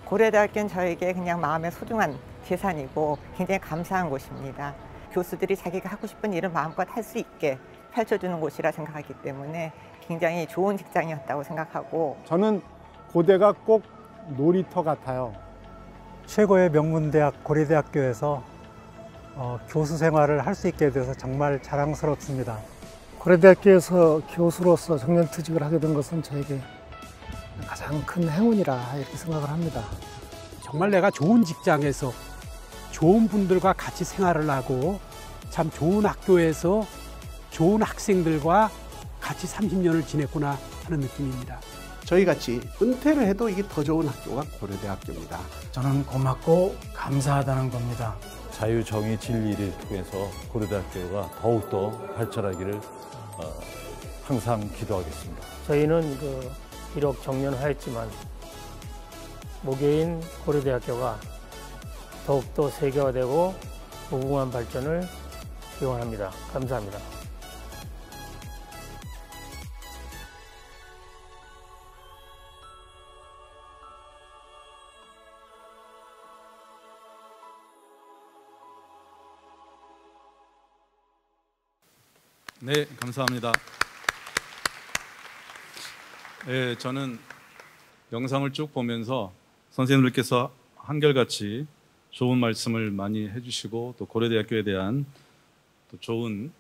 고려대학교는 저에게 그냥 마음의 소중한 재산이고 굉장히 감사한 곳입니다. 교수들이 자기가 하고 싶은 일을 마음껏 할 수 있게 펼쳐주는 곳이라 생각하기 때문에 굉장히 좋은 직장이었다고 생각하고 저는 고대가 꼭 놀이터 같아요. 최고의 명문대학 고려대학교에서 교수 생활을 할 수 있게 돼서 정말 자랑스럽습니다. 고려대학교에서 교수로서 정년퇴직을 하게 된 것은 저에게 가장 큰 행운이라 이렇게 생각을 합니다. 정말 내가 좋은 직장에서 좋은 분들과 같이 생활을 하고 참 좋은 학교에서 좋은 학생들과 같이 30년을 지냈구나 하는 느낌입니다. 저희같이 은퇴를 해도 이게 더 좋은 학교가 고려대학교입니다. 저는 고맙고 감사하다는 겁니다. 자유, 정의, 진리를 통해서 고려대학교가 더욱더 발전하기를 항상 기도하겠습니다. 저희는 비록 정년하였지만 모교인 고려대학교가 더욱더 세계화되고 무궁한 발전을 기원합니다. 감사합니다. 네, 감사합니다. 네, 저는 영상을 쭉 보면서 선생님들께서 한결같이 좋은 말씀을 많이 해주시고 또 고려대학교에 대한 또 좋은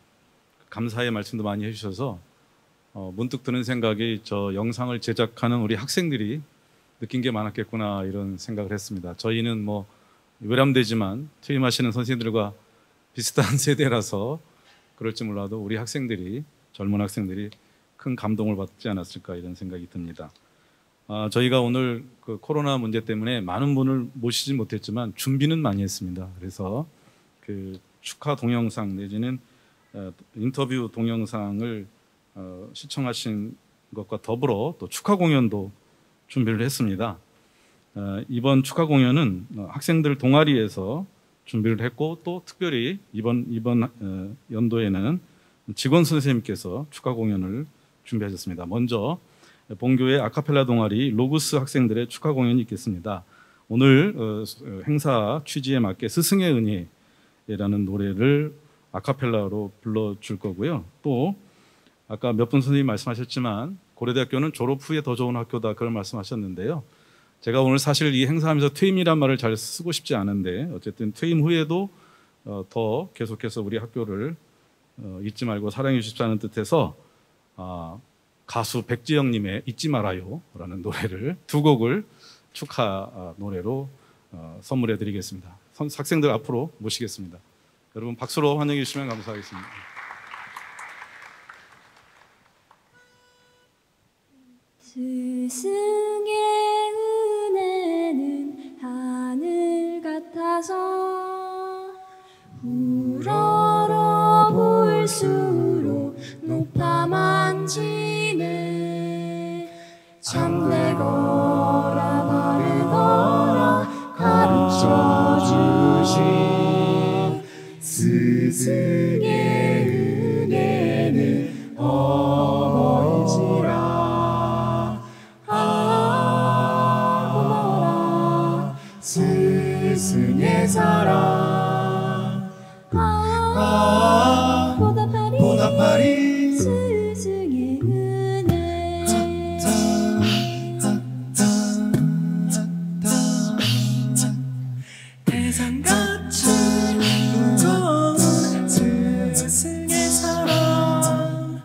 감사의 말씀도 많이 해주셔서 문득 드는 생각이 저 영상을 제작하는 우리 학생들이 느낀 게 많았겠구나 이런 생각을 했습니다. 저희는 뭐 외람되지만 퇴임하시는 선생님들과 비슷한 세대라서 그럴지 몰라도 우리 학생들이 젊은 학생들이 큰 감동을 받지 않았을까 이런 생각이 듭니다. 저희가 오늘 그 코로나 문제 때문에 많은 분을 모시지 못했지만 준비는 많이 했습니다. 그래서 그 축하 동영상 내지는 인터뷰 동영상을 시청하신 것과 더불어 또 축하 공연도 준비를 했습니다. 이번 축하 공연은 학생들 동아리에서 준비를 했고 또 특별히 이번 연도에는 직원 선생님께서 축하 공연을 준비하셨습니다. 먼저 본교의 아카펠라 동아리 로구스 학생들의 축하 공연이 있겠습니다. 오늘 행사 취지에 맞게 스승의 은혜라는 노래를 아카펠라로 불러줄 거고요. 또 아까 몇 분 선생님이 말씀하셨지만 고려대학교는 졸업 후에 더 좋은 학교다 그런 말씀하셨는데요. 제가 오늘 사실 이 행사하면서 퇴임이란 말을 잘 쓰고 싶지 않은데 어쨌든 퇴임 후에도 더 계속해서 우리 학교를 잊지 말고 사랑해 주십사는 뜻에서 가수 백지영님의 잊지 말아요 라는 노래를 두 곡을 축하 노래로 선물해 드리겠습니다. 학생들 앞으로 모시겠습니다. 여러분 박수로 환영해 주시면 감사하겠습니다. 스승의 은혜는 하늘 같아서 우러러 볼수록 높아만 지네. 참되거라 바르거라 가르쳐 주신 스승의 은혜는 어머니시라. 고마워라 스승의 사랑. 보답하리 스승의 은혜. 대상같이 무거운 스승의 사랑.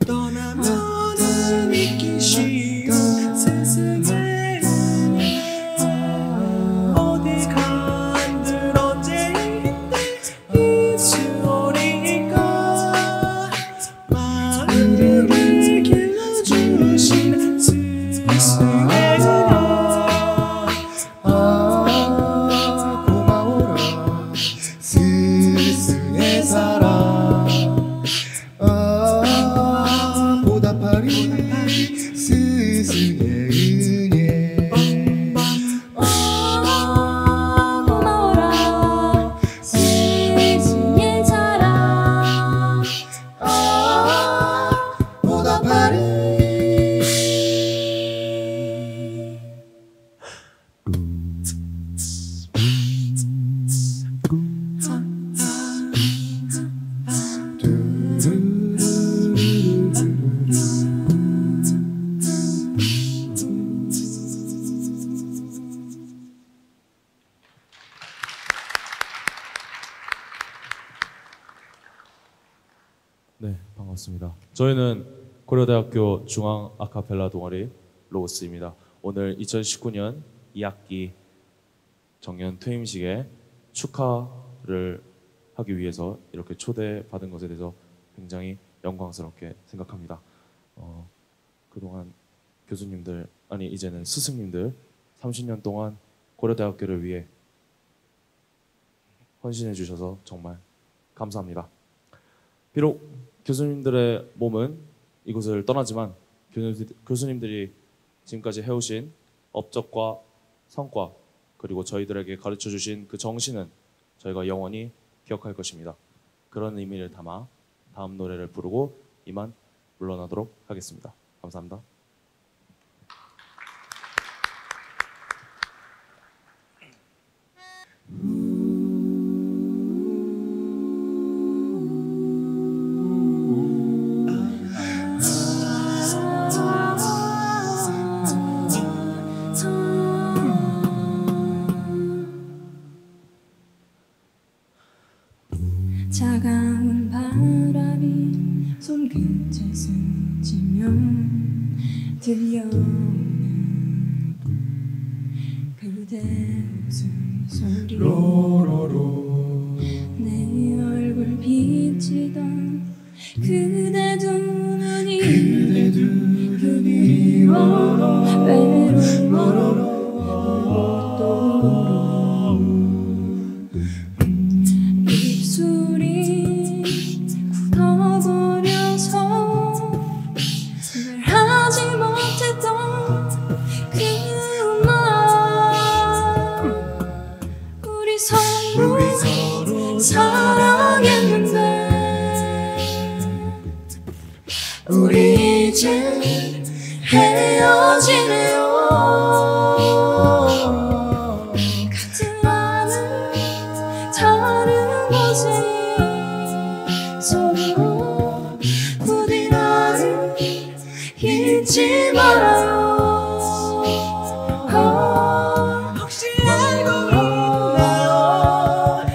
떠나면은 잊기 쉬운 스승의 은혜. 어디 간들 언제인데 잊으리까. 마음을 길러주신 스승의 은혜. 고마워라 스승의 사랑. 보답하리 스승의 은혜. 고마워라 스승의 사랑. 보답하리. 네, 반갑습니다. 저희는 고려대학교 중앙 아카펠라 동아리 로고스입니다. 오늘 2019년 2학기 정년 퇴임식에 축하를 하기 위해서 이렇게 초대받은 것에 대해서 굉장히 영광스럽게 생각합니다. 그동안 교수님들, 아니 이제는 스승님들 30년 동안 고려대학교를 위해 헌신해 주셔서 정말 감사합니다. 비록 교수님들의 몸은 이곳을 떠나지만 교수님들이 지금까지 해오신 업적과 성과 그리고 저희들에게 가르쳐 주신 그 정신은 저희가 영원히 기억할 것입니다. 그런 의미를 담아 다음 노래를 부르고 이만 물러나도록 하겠습니다. 감사합니다. 차가운 바람이 손끝에 스치면 들려오는 그대 웃음소리. 내 얼굴 비치던 그대 두 눈이 그리워 외로워 입술이 굳어버려서 말하지 못했던 그 말. 우리 서로 사랑했는데 우리 이제 헤어지네요. 같은 하늘 다른 곳에 서로 부디 나를 잊지 말아요. 혹시 알고 있나요?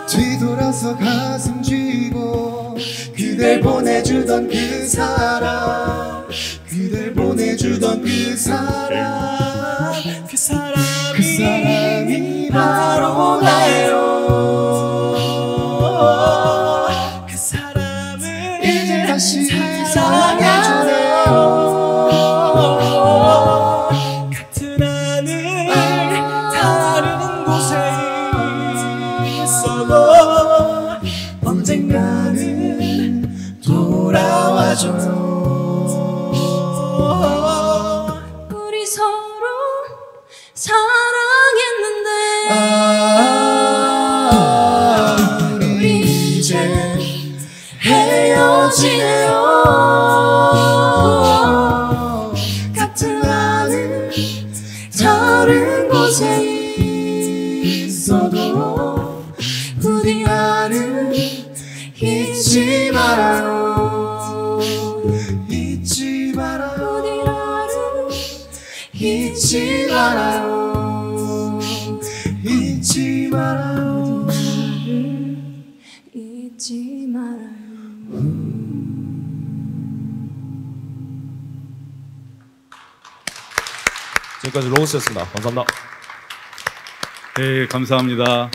뒤돌아서 가슴 쥐고 그댈 보내주던 그 사람, 그댈 보내주던 그 사람, 그 사람이 바로 나예요. 그 사람을 이제 다시 사랑해줘요. 언젠가는 돌아와줘요. 우리 서로 사랑했는데 우리 이제 헤어지네요. 같은 하늘 다른 곳에 있어도 부디 나를 잊지 말아요. 잊지 말아요. 부디 나를 잊지 말아요. 잊지 말아요. 잊지 말아요. 지금까지 로고스였습니다. 감사합니다. 네, 감사합니다.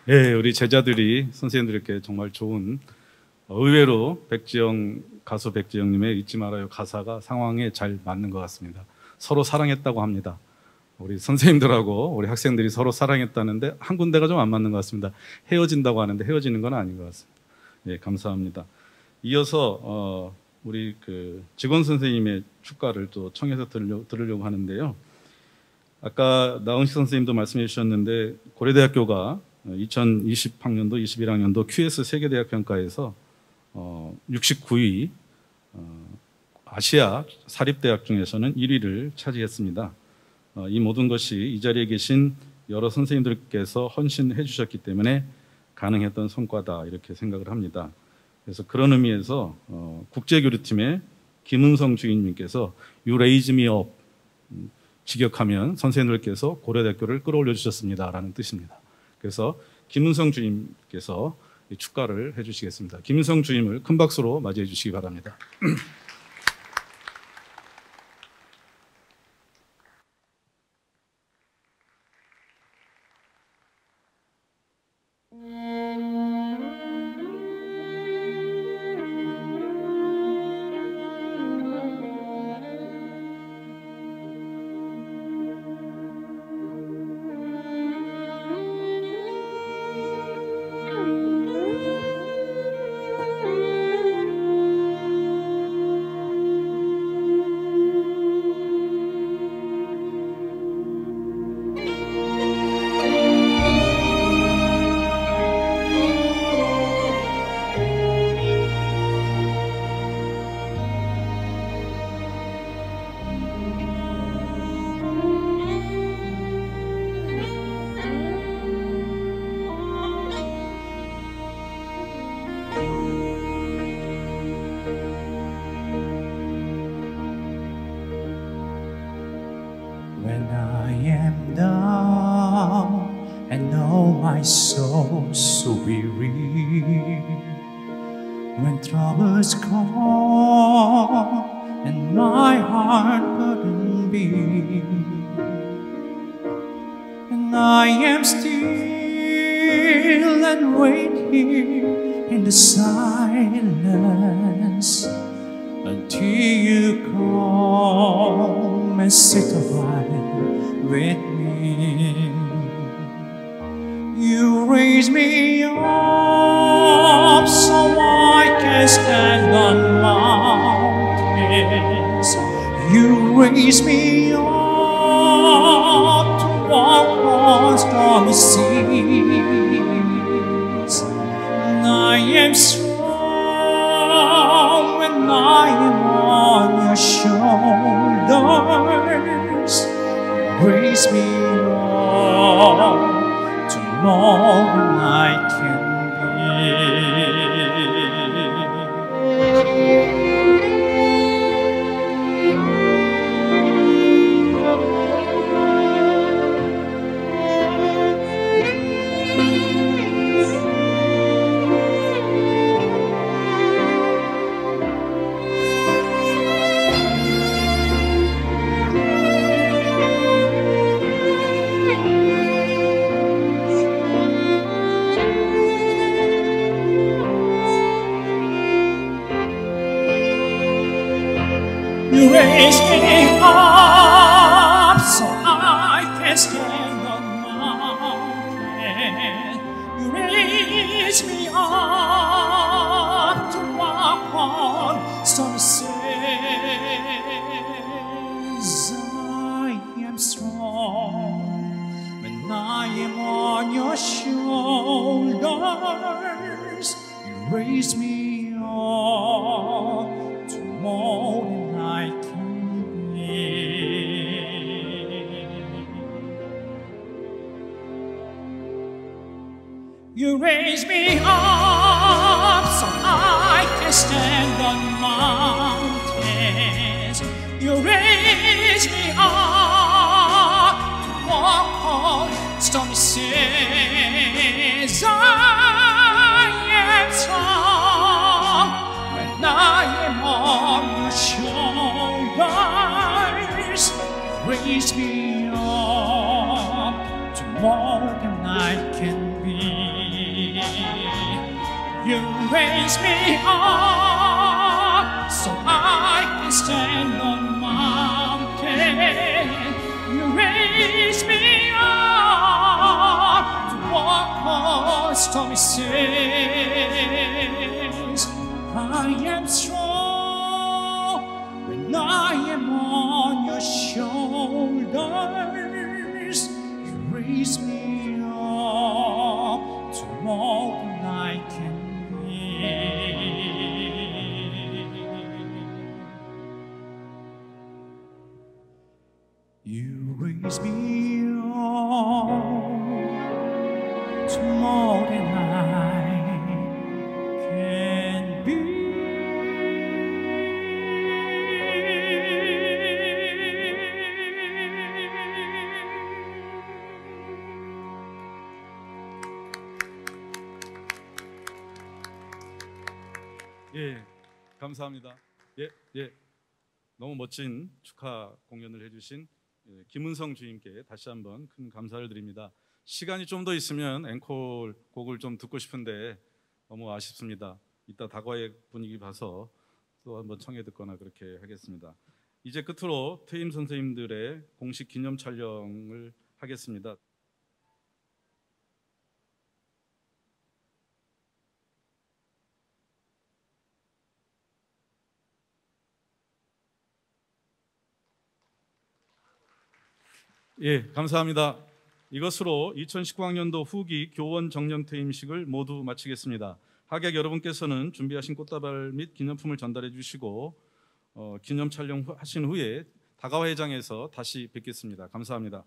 네, 우리 제자들이 선생님들께 정말 좋은 의외로 가수 백지영님의 잊지 말아요 가사가 상황에 잘 맞는 것 같습니다. 서로 사랑했다고 합니다. 우리 선생님들하고 우리 학생들이 서로 사랑했다는데 한 군데가 좀 안 맞는 것 같습니다. 헤어진다고 하는데 헤어지는 건 아닌 것 같습니다. 네, 감사합니다. 이어서 우리 직원 선생님의 축가를 또 청해서 들으려고 하는데요. 아까 나은식 선생님도 말씀해 주셨는데 고려대학교가 2020학년도, 21학년도 QS 세계대학 평가에서 69위 아시아 사립대학 중에서는 1위를 차지했습니다. 이 모든 것이 이 자리에 계신 여러 선생님들께서 헌신해 주셨기 때문에 가능했던 성과다 이렇게 생각을 합니다. 그래서 그런 의미에서 국제교류팀의 김은성 주임님께서 You raise me up 직역하면 선생님들께서 고려대학교를 끌어올려 주셨습니다라는 뜻입니다. 그래서 김은성 주임께서 축가를 해주시겠습니다. 김은성 주임을 큰 박수로 맞이해 주시기 바랍니다. When I am down and know my soul so weary, when troubles come and my heart couldn't beat, and I am still and wait here in the silence until you come and sit a while with me. You raise me up so I can stand on mountains. You raise me up to walk on stormy seas. And I am strong when I am on your shoulders. Raise me up to more than I can You raise me up to walk on stormy seas. I am strong when I am on your shoulders. You raise me up to more than I can be. You raise me up so I can stand on mountains. You raise me up to walk on stormy seas. I am strong when I am on your shoulders. Raise me up to more than I can be. You raise me up so I can stand on mountains. You raise me up to walk on stormy seas. I am strong when I am on your shoulders. You raise me up to more than I can be. You raise me up to more than I can be. 예, 감사합니다. 예, 너무 멋진 축하 공연을 해주신 김은성 주임께 다시 한번 큰 감사를 드립니다. 시간이 좀 더 있으면 앵콜 곡을 좀 듣고 싶은데 너무 아쉽습니다. 이따 다과의 분위기 봐서 또 한번 청해 듣거나 그렇게 하겠습니다. 이제 끝으로 퇴임 선생님들의 공식 기념 촬영을 하겠습니다. 예, 감사합니다. 이것으로 2019학년도 후기 교원 정년 퇴임식을 모두 마치겠습니다. 하객 여러분께서는 준비하신 꽃다발 및 기념품을 전달해 주시고 기념 촬영 하신 후에 다가화 회장에서 다시 뵙겠습니다. 감사합니다.